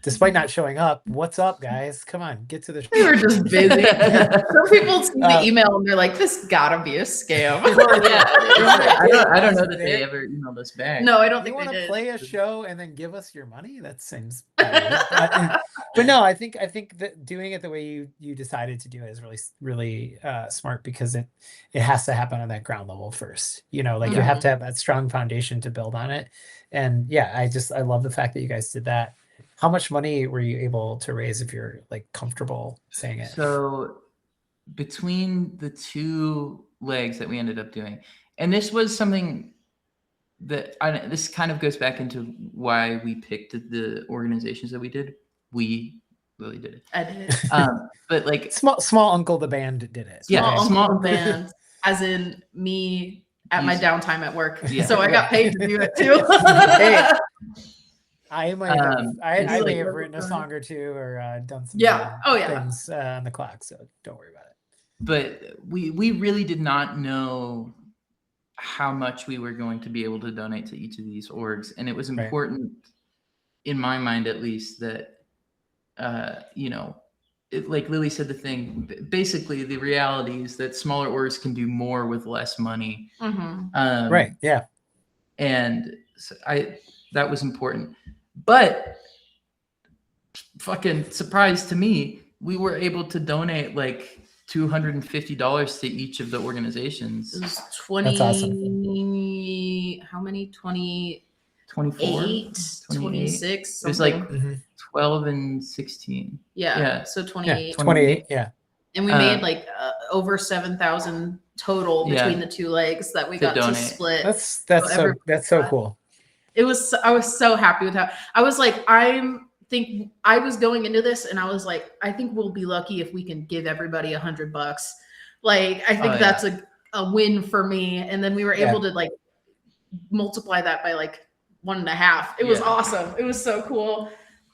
Despite not showing up, what's up, guys? Come on, get to the show. We were just busy. Some people see the email and they're like, "This gotta be a scam." I don't know that they ever emailed us back. No, I don't think they did. You want to play a show and then give us your money? That seems bad. But no, I think that doing it the way you decided to do it is really, really smart because it has to happen on that ground level first. You have to have that strong foundation to build on it. And I love the fact that you guys did that. How much money were you able to raise, if you're like comfortable saying it? So between the two legs that we ended up doing, and this was something that this kind of goes back into why we picked the organizations that we did. Lily did it. I did it. But like small uncle the band did it. Small uncle band, as in me at my downtime at work. Yeah. So I got paid to do it too. I might have I may like have written a song or two or done some things on the clock, so don't worry about it. But we really did not know how much we were going to be able to donate to each of these orgs, and it was important, in my mind at least, that like Lily said, the thing, basically the reality is that smaller orgs can do more with less money. Right. Yeah. And so that was important. But fucking surprise to me, we were able to donate like $250 to each of the organizations. It was 20. That's awesome. How many? 20. 24, 26. It was like 12 and 16. Yeah. So 28. 28. Yeah. And we made like over 7,000 total between the two legs that we got to split. That's so cool. I was so happy with how I was like, I was going into this and I was like, I think we'll be lucky if we can give everybody $100. Like, I think that's a win for me. And then we were able to like multiply that by like 1.5. It was awesome. It was so cool.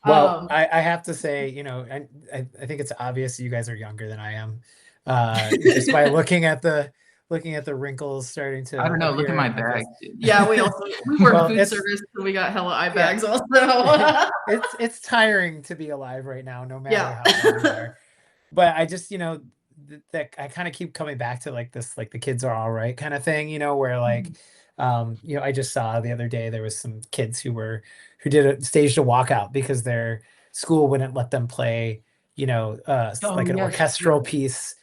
Well, I have to say, I think it's obvious you guys are younger than I am. Just by looking at the wrinkles starting to. I don't know. Look at my bag. Yeah, we work food service, so we got hella eye bags also. It's tiring to be alive right now, no matter how old you are. But I just, that I kind of keep coming back to like this, like the kids are all right kind of thing, where like, I just saw the other day there was some kids who staged a walkout because their school wouldn't let them play, like an orchestral piece,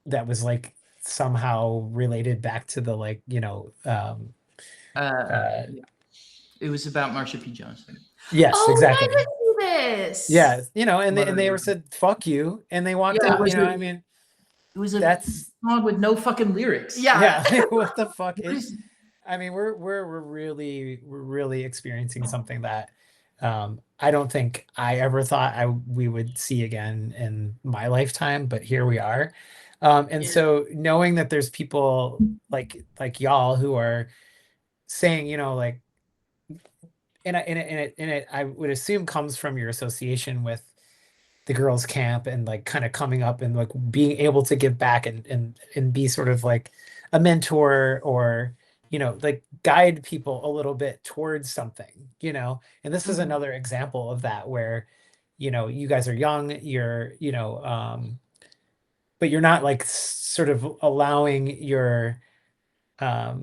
that was like somehow related back to the like, it was about Marsha P. Jones. Yes, exactly. I see this. Yeah, and they were said fuck you, and they walked out. I mean, it was a song with no fucking lyrics. Yeah. What the fuck is? I mean, we're really experiencing something that I don't think I ever thought we would see again in my lifetime, but here we are. So knowing that there's people like y'all who are saying, like, and it I would assume comes from your association with the girls' camp and like kind of coming up and like being able to give back and be sort of like a mentor or like guide people a little bit towards something, and this is another example of that where you guys are young, you're but you're not like sort of allowing your I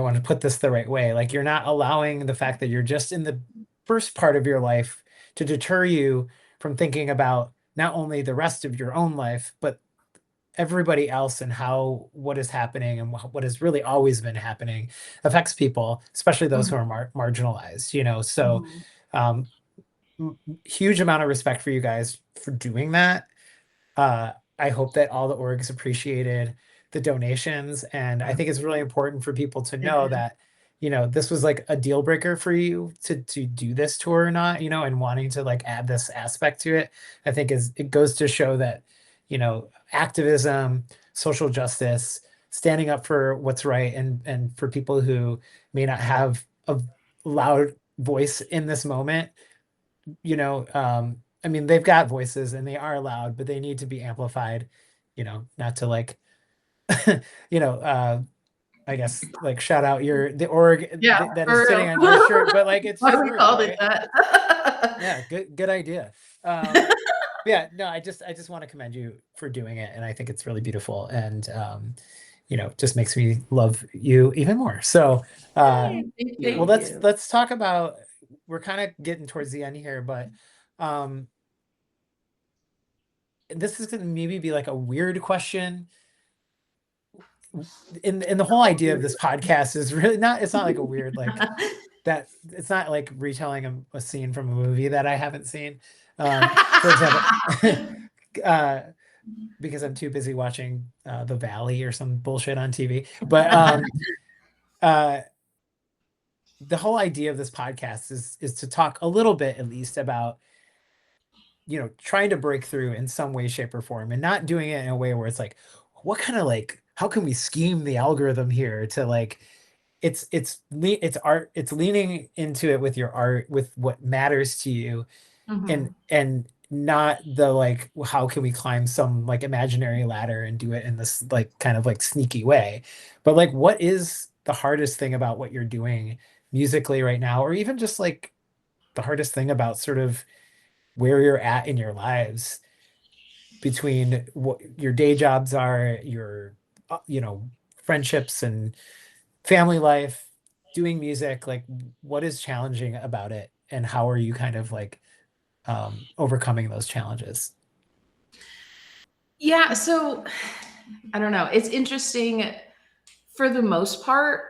want to put this the right way, like you're not allowing the fact that you're just in the first part of your life to deter you from thinking about not only the rest of your own life, but everybody else and how what is happening and what has really always been happening affects people, especially those who are marginalized, so huge amount of respect for you guys for doing that. I hope that all the orgs appreciated the donations, and I think it's really important for people to know that this was like a deal breaker for you to do this tour or not, and wanting to like add this aspect to it. I think it goes to show that, activism, social justice, standing up for what's right, and for people who may not have a loud voice in this moment, I mean, they've got voices and they are loud, but they need to be amplified, not to like, I guess like shout out the org that is sitting on your shirt, but like it's just real, right? Yeah, good idea. Yeah, no, I just want to commend you for doing it, and I think it's really beautiful, and just makes me love you even more. So, well, let's talk about. We're kind of getting towards the end here, but this is going to maybe be like a weird question. And the whole idea of this podcast is really it's not like a weird like that. It's not like retelling a scene from a movie that I haven't seen, for example, because I'm too busy watching The Valley or some bullshit on TV. But the whole idea of this podcast is to talk a little bit, at least, about trying to break through in some way, shape, or form, and not doing it in a way where it's like, what kind of like, how can we scheme the algorithm here to like it's art, it's leaning into it with your art, with what matters to you, and not the like, how can we climb some like imaginary ladder and do it in this like kind of like sneaky way, but like what is the hardest thing about what you're doing musically right now, or even just like the hardest thing about sort of where you're at in your lives, between what your day jobs are, your friendships and family life, doing music, like what is challenging about it, and how are you kind of like overcoming those challenges? Yeah, so I don't know. It's interesting for the most part.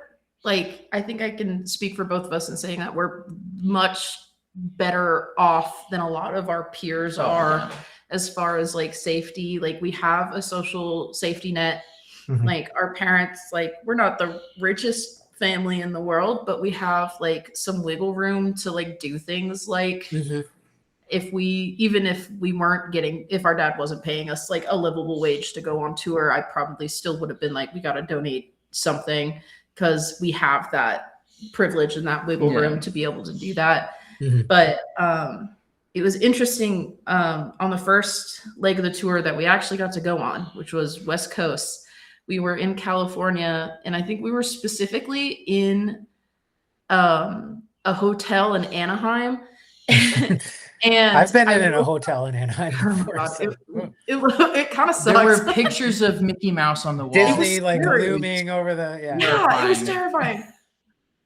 Like, I think I can speak for both of us in saying that we're much better off than a lot of our peers are as far as like safety. Like, we have a social safety net. Like, our parents, like, we're not the richest family in the world, but we have like some wiggle room to like do things like if our dad wasn't paying us like a livable wage to go on tour, I probably still would have been like, we got to donate something, because we have that privilege and that wiggle room to be able to do that. But it was interesting on the first leg of the tour that we actually got to go on, which was West Coast. We were in California, and I think we were specifically in a hotel in Anaheim. And I've been in a hotel in Anaheim before, so. It kind of sucks. There were pictures of Mickey Mouse on the wall. Disney like looming over the it was terrifying.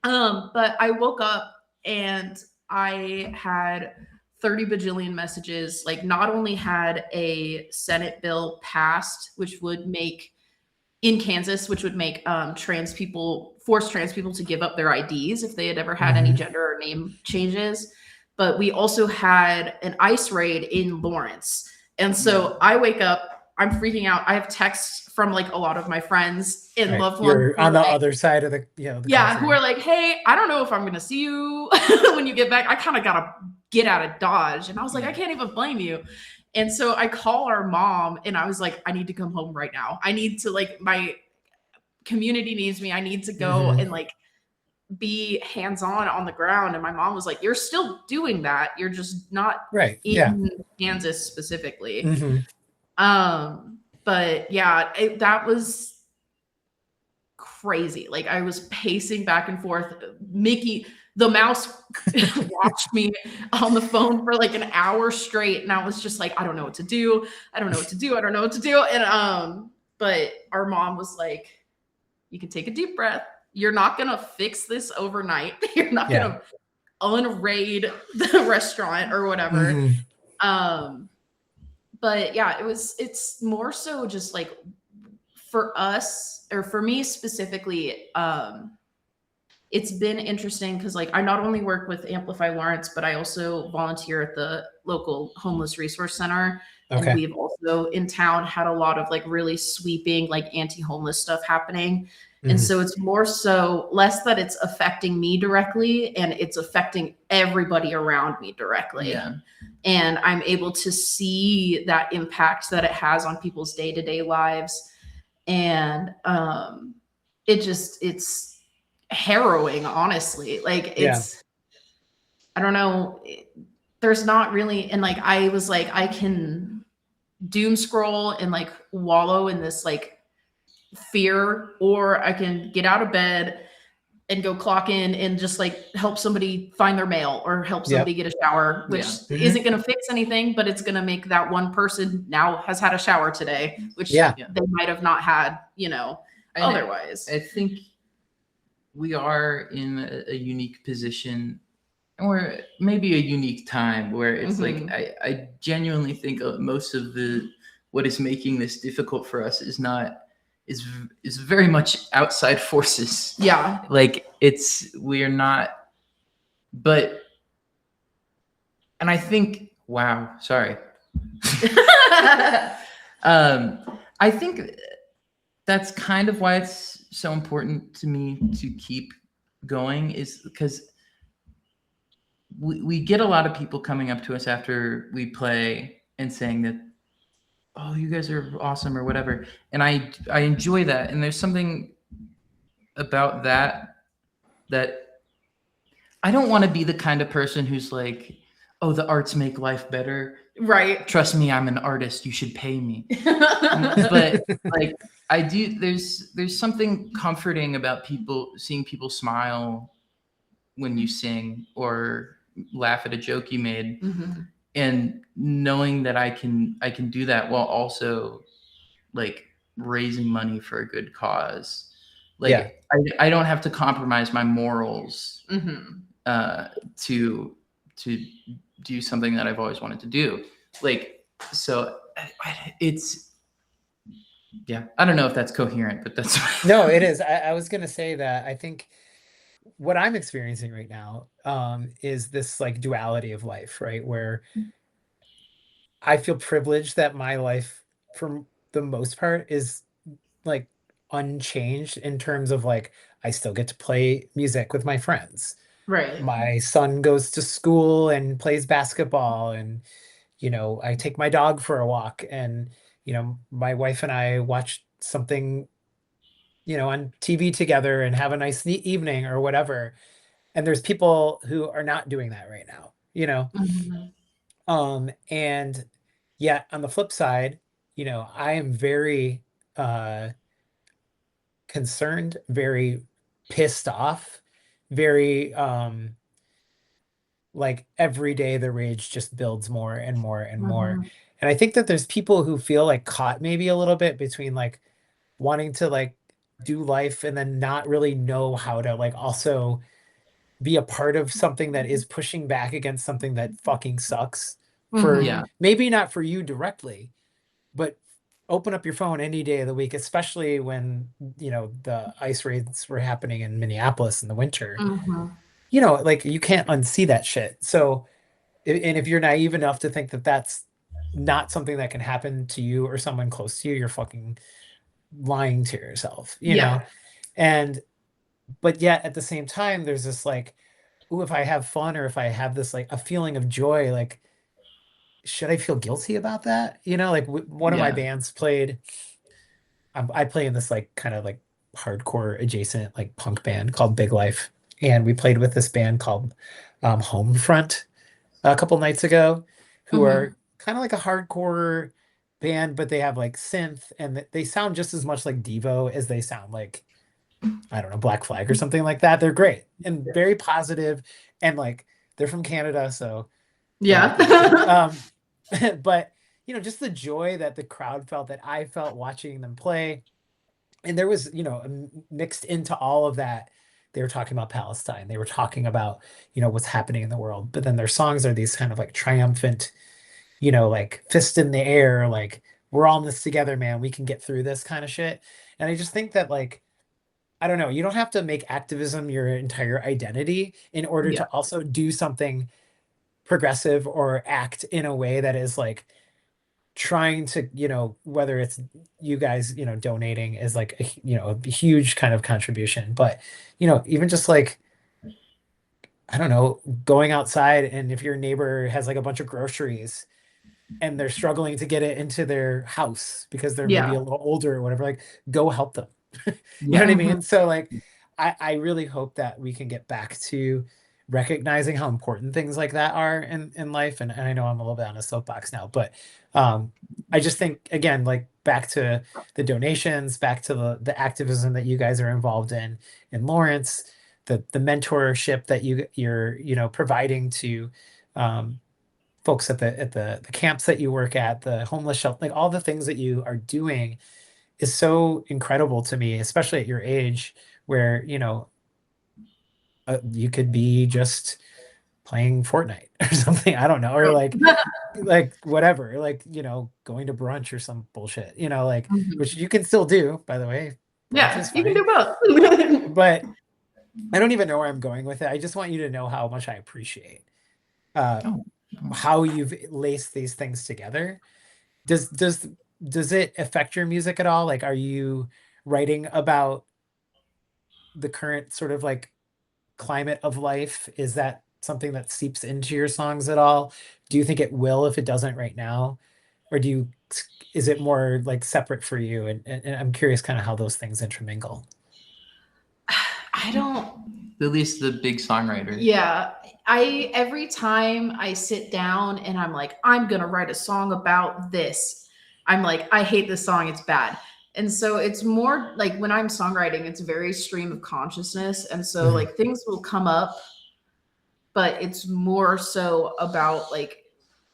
But I woke up and I had 30 bajillion messages. Like, not only had a Senate bill passed, which would make in Kansas, which would make force trans people to give up their IDs if they had ever had any gender or name changes. But we also had an ICE raid in Lawrence. And so I wake up, I'm freaking out. I have texts from like a lot of my friends and loved ones. You're on the other side of the who are like, hey, I don't know if I'm going to see you when you get back. I kind of got to get out of Dodge. And I was like, I can't even blame you. And so I call our mom and I was like, I need to come home right now. I need to, like, my community needs me. I need to go and like be hands-on on the ground. And my mom was like, you're still doing that. You're just not in Kansas specifically. But yeah, that was crazy. Like, I was pacing back and forth. Mickey, the mouse, watched me on the phone for like an hour straight. And I was just like, I don't know what to do. I don't know what to do. I don't know what to do. And, but our mom was like, you can take a deep breath. You're not going to fix this overnight. You're not going to unraid the restaurant or whatever. But yeah, it's more so just like for us, or for me specifically, it's been interesting because like I not only work with Amplify Lawrence, but I also volunteer at the local homeless resource center. And we've also in town had a lot of like really sweeping like anti-homeless stuff happening. And so it's more so less that it's affecting me directly, and it's affecting everybody around me directly. And I'm able to see that impact that it has on people's day-to-day lives. And it's harrowing, honestly. Like, it's I don't know, there's not really, and like I was like, I can doom scroll and like wallow in this like fear, or I can get out of bed and go clock in and just like help somebody find their mail or help somebody get a shower, which isn't going to fix anything, but it's going to make that one person now has had a shower today, which they might have not had, otherwise. I think we are in a unique position, or maybe a unique time, where it's like, I genuinely think most of what is making this difficult for us is very much outside forces. Like we're not, but, and I think, wow, sorry. I think that's kind of why it's so important to me to keep going, is because we get a lot of people coming up to us after we play and saying that, oh, you guys are awesome or whatever. And I enjoy that. And there's something about that that I don't want to be the kind of person who's like, oh, the arts make life better. Right. Trust me, I'm an artist. You should pay me. But like I do, there's something comforting about seeing people smile when you sing or laugh at a joke you made, and knowing that I can do that while also like raising money for a good cause. Like I don't have to compromise my morals to do something that I've always wanted to do. Like, so it's, yeah, I don't know if that's coherent, but that's no, it is. I was gonna say that I think what I'm experiencing right now is this like duality of life, right? Where I feel privileged that my life, for the most part, is like unchanged in terms of like I still get to play music with my friends. Right. My son goes to school and plays basketball, and I take my dog for a walk, and my wife and I watch something on TV together and have a nice evening or whatever. And there's people who are not doing that right now. And yet on the flip side, I am very concerned, very pissed off, very like every day the rage just builds more and more and more. And I think that there's people who feel like caught maybe a little bit between like wanting to like do life and then not really know how to like also be a part of something that is pushing back against something that fucking sucks for maybe not for you directly, but open up your phone any day of the week, especially when the ice raids were happening in Minneapolis in the winter. Like you can't unsee that shit. So, and if you're naive enough to think that that's not something that can happen to you or someone close to you, you're fucking lying to yourself, and but yet at the same time there's this like, ooh, if I have fun or if I have this like a feeling of joy, like should I feel guilty about that? Like one of my bands played, I play in this like kind of like hardcore adjacent like punk band called Big Life, and we played with this band called Homefront a couple nights ago, who are kind of like a hardcore band, but they have like synth and they sound just as much like Devo as they sound like, I don't know, Black Flag or something like that. They're great and very positive, and like they're from Canada, so but just the joy that the crowd felt, that I felt watching them play. And there was mixed into all of that, they were talking about Palestine, they were talking about what's happening in the world, but then their songs are these kind of like triumphant, like fist in the air, like we're all in this together, man, we can get through this kind of shit. And I just think that like, I don't know, you don't have to make activism your entire identity in order to also do something progressive or act in a way that is like trying to, whether it's you guys, donating is like a huge kind of contribution, but even just like, I don't know, going outside, and if your neighbor has like a bunch of groceries and they're struggling to get it into their house because they're maybe a little older or whatever, like go help them. You know what I mean? So like, I really hope that we can get back to recognizing how important things like that are in life. And I know I'm a little bit on a soapbox now, but I just think, again, like back to the donations, back to the activism that you guys are involved in Lawrence, the mentorship that you're providing to folks at the camps that you work at, the homeless shelter, like all the things that you are doing is so incredible to me, especially at your age where, you could be just playing Fortnite or something. I don't know. Or like whatever, like, going to brunch or some bullshit, like, which you can still do, by the way. Yeah, you can do both. But I don't even know where I'm going with it. I just want you to know how much I appreciate how you've laced these things together. Does it affect your music at all? Like, are you writing about the current sort of like climate of life? Is that something that seeps into your songs at all? Do you think it will if it doesn't right now? Or is it more like separate for you? And I'm curious kind of how those things intermingle. I don't. At least the big songwriters. Yeah. Every time I sit down and I'm like, I'm going to write a song about this, I'm like, I hate this song. It's bad. And so it's more like when I'm songwriting, it's very stream of consciousness. And so like things will come up, but it's more so about like,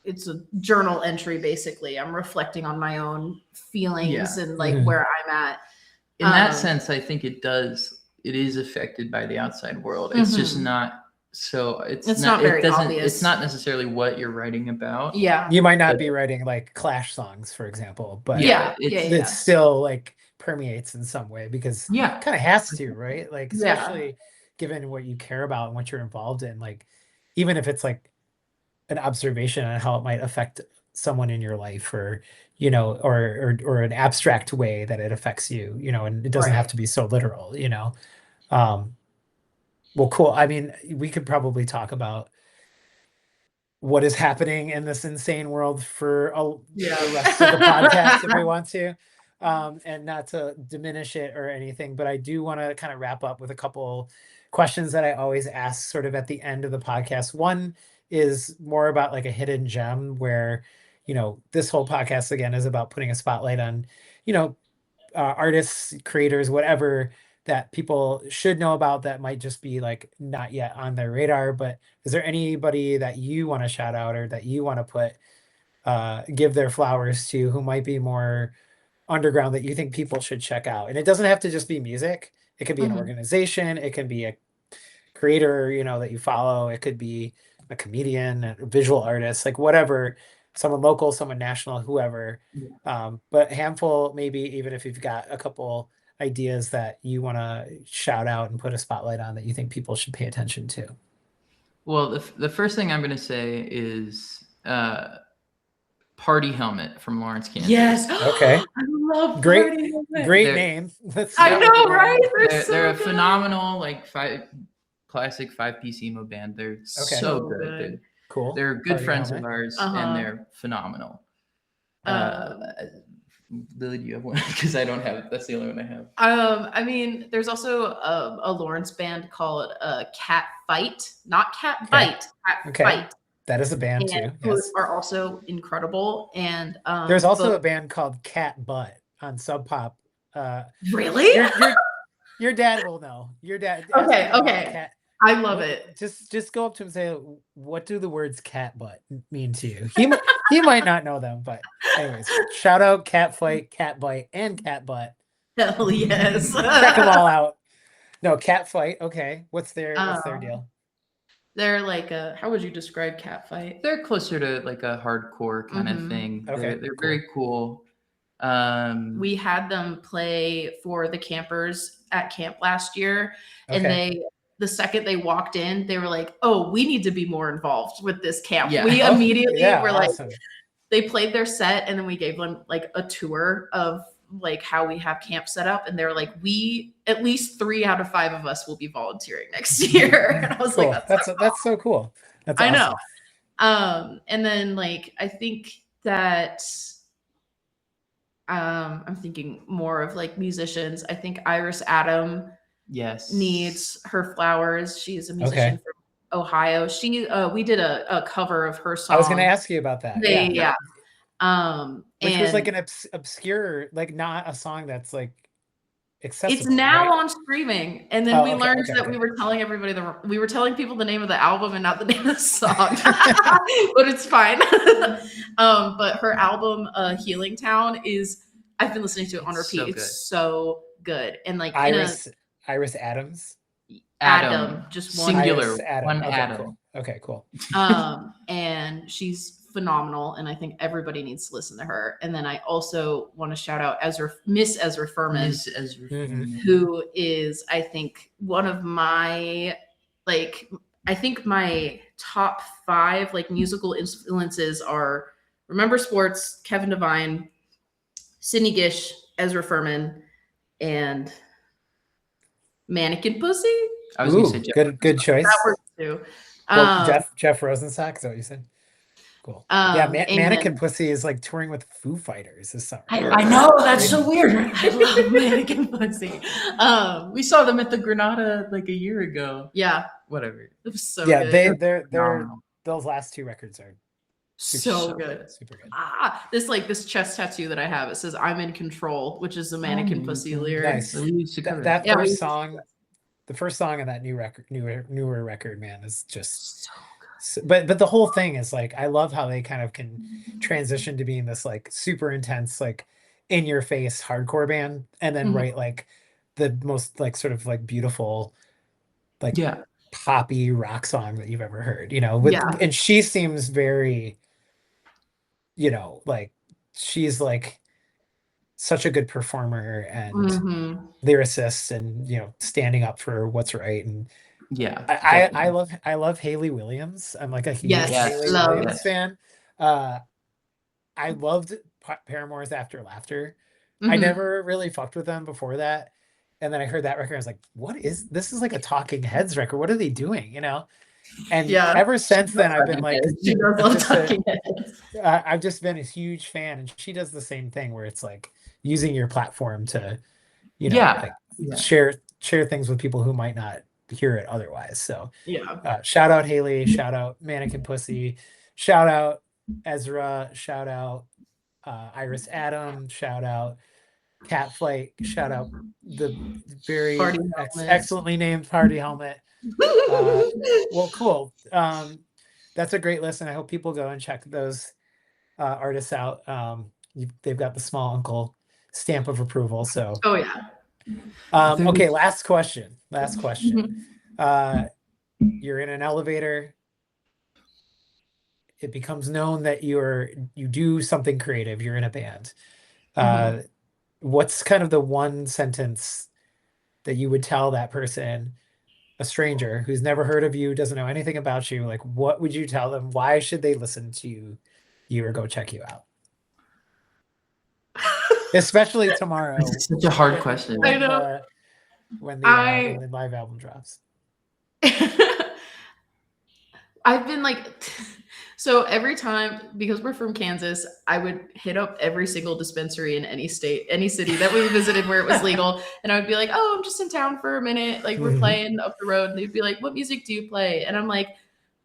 it's a journal entry, basically. I'm reflecting on my own feelings and like where I'm at. In that sense, I think it is affected by the outside world. It's just not. So it's not very obvious. It's not necessarily what you're writing about. Yeah. You might not be writing like Clash songs, for example, but it still like permeates in some way because it kind of has to, right? Like, especially given what you care about and what you're involved in, like, even if it's like an observation on how it might affect someone in your life or, you know, or an abstract way that it affects you, you know, and it doesn't have to be so literal, you know? Well, cool. I mean, we could probably talk about what is happening in this insane world for the rest of the podcast if we want to, and not to diminish it or anything, but I do want to kind of wrap up with a couple questions that I always ask sort of at the end of the podcast. One is more about like a hidden gem where, you know, this whole podcast again is about putting a spotlight on, you know, artists, creators, whatever that people should know about that might just be like not yet on their radar. But is there anybody that you want to shout out or that you want to put give their flowers to who might be more underground that you think people should check out? And it doesn't have to just be music. It could be an organization, it can be a creator, you know, that you follow, it could be a comedian, a visual artist, like whatever, someone local, someone national, whoever. But handful, maybe even if you've got a couple ideas that you want to shout out and put a spotlight on that you think people should pay attention to. Well, the first thing I'm going to say is Party Helmet from Lawrence, Kansas. Yes. Okay. I love great Party Helmet. Great name. I know, right? They're a phenomenal like classic 5-piece emo band. They're so good. Cool. They're good friends of ours, and they're phenomenal. Lily, do you have one? Because I don't have it. That's the only one I have. I mean, there's also a Lawrence band called Cat Fight, not Cat Bite. Cat Fight. That is a band too. Yes. Are also incredible. And there's also a band called Cat Butt on Sub Pop. Really? Your dad will know. Your dad. Okay. I love it. Just go up to him and say, what do the words cat butt mean to you? He might not know them, but anyways, shout out Cat Fight, Cat Bite, and Cat Butt. Hell yes. Check them all out. No, Cat Fight. Okay. What's their deal? They're like how would you describe Cat Fight? They're closer to like a hardcore kind of thing. Okay. They're very cool. We had them play for the campers at camp last year, and the second they walked in, they were like, "Oh, we need to be more involved with this camp." Yeah. We immediately were awesome. Like, they played their set, and then we gave them like a tour of like how we have camp set up, and they were like, at least 3 out of 5 of us will be volunteering next year. And I was cool. like, that's so cool. That's awesome. I know. And then like I think that I'm thinking more of like musicians. I think Iris Adam needs her flowers. She's a musician from Ohio. We did a cover of her song. I was going to ask you about that. Which was like an obscure, like not a song that's like accessible. It's now on streaming, and then we learned that we were telling everybody we were telling people the name of the album and not the name of the song, but it's fine. But her album, Healing Town, I've been listening to it on repeat. It's so good, and like Iris Adams. Adam, just one singular, Adam. One okay, Adam. Cool. Okay, cool. And she's phenomenal, and I think everybody needs to listen to her. And then I also want to shout out Miss Ezra Furman, who is, I think, one of my I think my top 5 like musical influences are Remember Sports, Kevin Devine, Sidney Gish, Ezra Furman, and Mannequin Pussy. I was going to say good choice. That works too. Jeff Rosenstock, is that what you said? Cool. Yeah, Mannequin And Pussy is like touring with Foo Fighters this summer. I know, that's so weird. I love Mannequin Pussy. We saw them at the Granada like a year ago. Yeah, Whatever. it was so Yeah, good. they're those last two records are So good. super good. This chest tattoo that I have, it says "I'm in control," which is the Mannequin Pussy lyric. Nice. We used to cover That that. first song, the first song on that newer record, man, is just So but the whole thing is like, I love how they kind of can transition to being this like super intense, like in your face hardcore band, and then write like the most like sort of like beautiful, like poppy rock song that you've ever heard, you know. And she seems very, you know, like she's like such a good performer and lyricist, and you know, standing up for what's right. And I love Hayley Williams. I'm like a huge Hayley Williams fan. I loved Paramore's After Laughter. I never really fucked with them before that, and then I heard that record. I was like, "What is this? Is like a Talking Heads record. What are they doing?" You know. And ever since then, I've been like, I've just been a huge fan, and she does the same thing where it's like using your platform to, you know, share things with people who might not hear it otherwise. So shout out Hayley, shout out Mannequin Pussy, shout out Ezra, shout out Iris Adam, shout out Catflight, shout out the very excellently named Party Helmet. Well, cool. That's a great list, and I hope people go and check those artists out. They've got the Small Uncle stamp of approval. So okay, last question. You're in an elevator. It becomes known that you do something creative. You're in a band. What's kind of the one sentence that you would tell that person, a stranger who's never heard of you, doesn't know anything about you? Like, what would you tell them? Why should they listen to you or go check you out? Especially tomorrow. It's such a hard question. I know. When the live album drops. I've been like, so every time, because we're from Kansas, I would hit up every single dispensary in any state, any city that we visited where it was legal. And I would be like, oh, I'm just in town for a minute. Like, we're playing up the road. And they'd be like, what music do you play? And I'm like,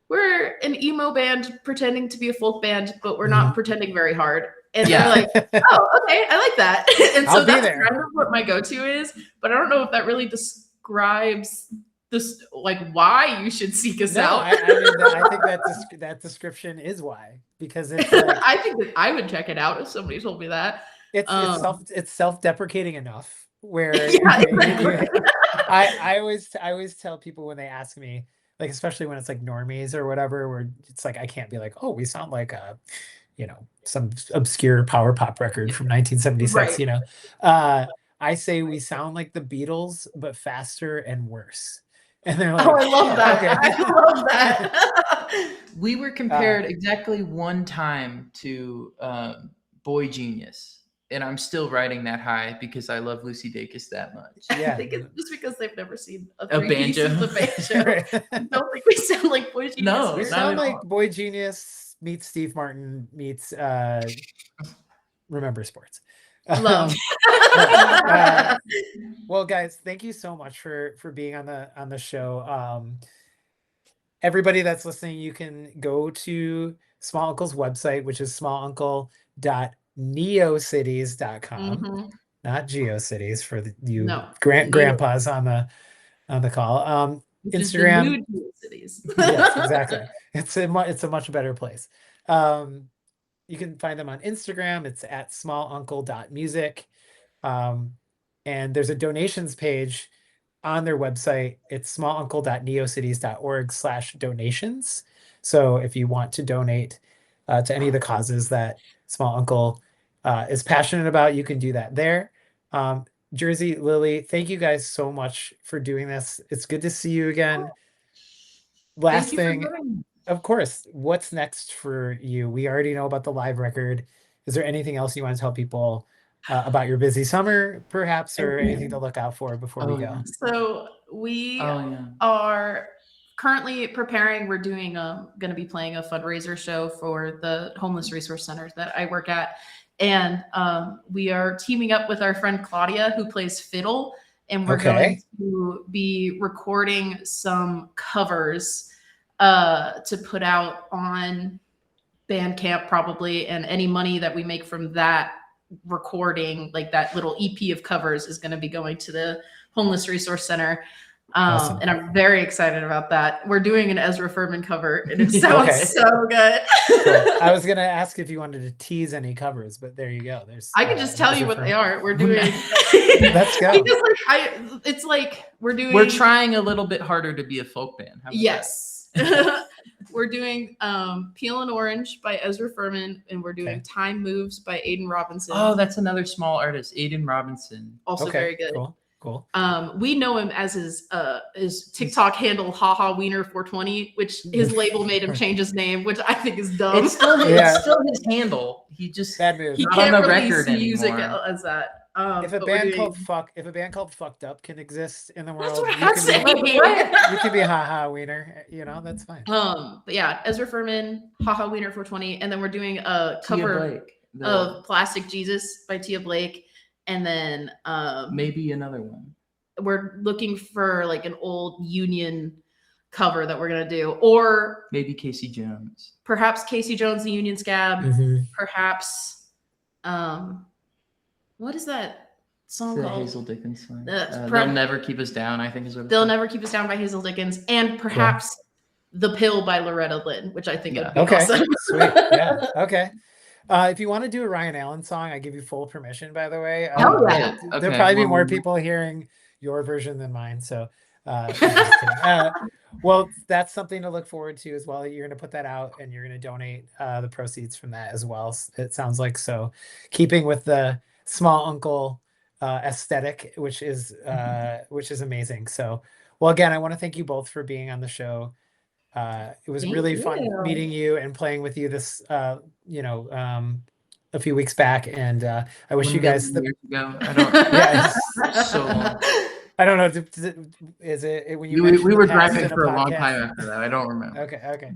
we're an emo band pretending to be a folk band, but we're not pretending very hard. And they're like, oh, okay, I like that. And so that's kind of what my go-to is. But I don't know if that really describes this, like, why you should seek us out. I think that description is why, because it's like, I think that I would check it out if somebody told me that. It's self-deprecating enough where I always tell people when they ask me, like, especially when it's like normies or whatever, where it's like, I can't be like, oh, we sound like a, you know, some obscure power pop record from 1976, you know. I say we sound like the Beatles, but faster and worse. And they're like, oh, I love that. Okay. I love that. We were compared exactly one time to Boy Genius. And I'm still riding that high because I love Lucy Dacus that much. Yeah. I think it's just because they've never seen a banjo. I don't think we sound like Boy Genius. No, we sound like Boy Genius meets Steve Martin meets Remember Sports. Love. Well, guys, thank you so much for being on the show. Everybody that's listening, you can go to Small Uncle's website, which is smalluncleneocities.com, not GeoCities for you grandpas on the call. Instagram. Cities. Yes, exactly. It's a much better place. You can find them on Instagram. It's at smalluncle.music. And there's a donations page on their website. It's smalluncle.neocities.org/donations. So if you want to donate to any of the causes that Small Uncle is passionate about, you can do that there. Jersey, Lily, thank you guys so much for doing this. It's good to see you again. Last thing, of course, what's next for you? We already know about the live record. Is there anything else you want to tell people about your busy summer, perhaps, or anything to look out for before we go? So we are currently preparing. We're doing going to be playing a fundraiser show for the homeless resource center that I work at, and we are teaming up with our friend Claudia, who plays fiddle, and we're going to be recording some covers to put out on Bandcamp probably, and any money that we make from that recording, like that little EP of covers, is going to be going to the homeless resource center. Awesome. And I'm very excited about that. We're doing an Ezra Furman cover, and it sounds so good. Cool. I was gonna ask if you wanted to tease any covers, but there you go. There's I can just tell you what they are. We're doing. Let's go. Because it's like we're trying a little bit harder to be a folk band. Yes. We're doing Peel and Orange by Ezra Furman, and we're doing Time Moves by Aiden Robinson. Oh, that's another small artist, Aiden Robinson. Also very good. Cool. We know him as his TikTok handle, haha wiener 420, which his label made him change his name, which I think is dumb. It's still his handle. He just he can't release music as that. If a band called Fucked Up can exist in the world, you can be haha wiener. You know, that's fine. But yeah, Ezra Furman, haha wiener 420, and then we're doing a cover of Plastic Jesus by Tia Blake. And then maybe another one. We're looking for like an old Union cover that we're gonna do, or maybe Casey Jones. Perhaps Casey Jones, the Union Scab. Mm-hmm. Perhaps what is that song the called? Hazel Dickens song. They'll Never Keep Us Down, I think is what. They'll Never Keep Us Down by Hazel Dickens, and perhaps The Pill by Loretta Lynn, which I think would be awesome. Sweet. Yeah. Okay. If you want to do a Ryan Allen song, I give you full permission, by the way. Oh, yeah. There'll probably be more people hearing your version than mine. So, well, that's something to look forward to as well. You're going to put that out and you're going to donate the proceeds from that as well. It sounds like so, keeping with the small uncle aesthetic, which is amazing. So, well, again, I want to thank you both for being on the show. It was really fun meeting you and playing with you this a few weeks back, and I wish you guys years ago. I don't know, is it when you we were driving for a long time after that? I don't remember. Okay.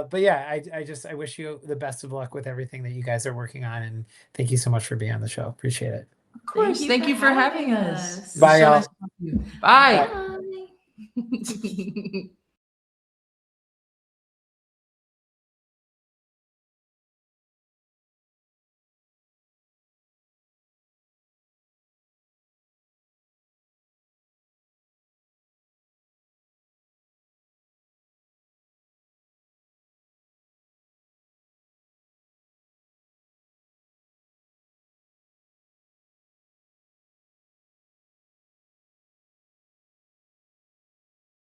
But yeah, I wish you the best of luck with everything that you guys are working on, and thank you so much for being on the show. Appreciate it. Of course. Thank you for having us. Bye, y'all. Bye. Bye.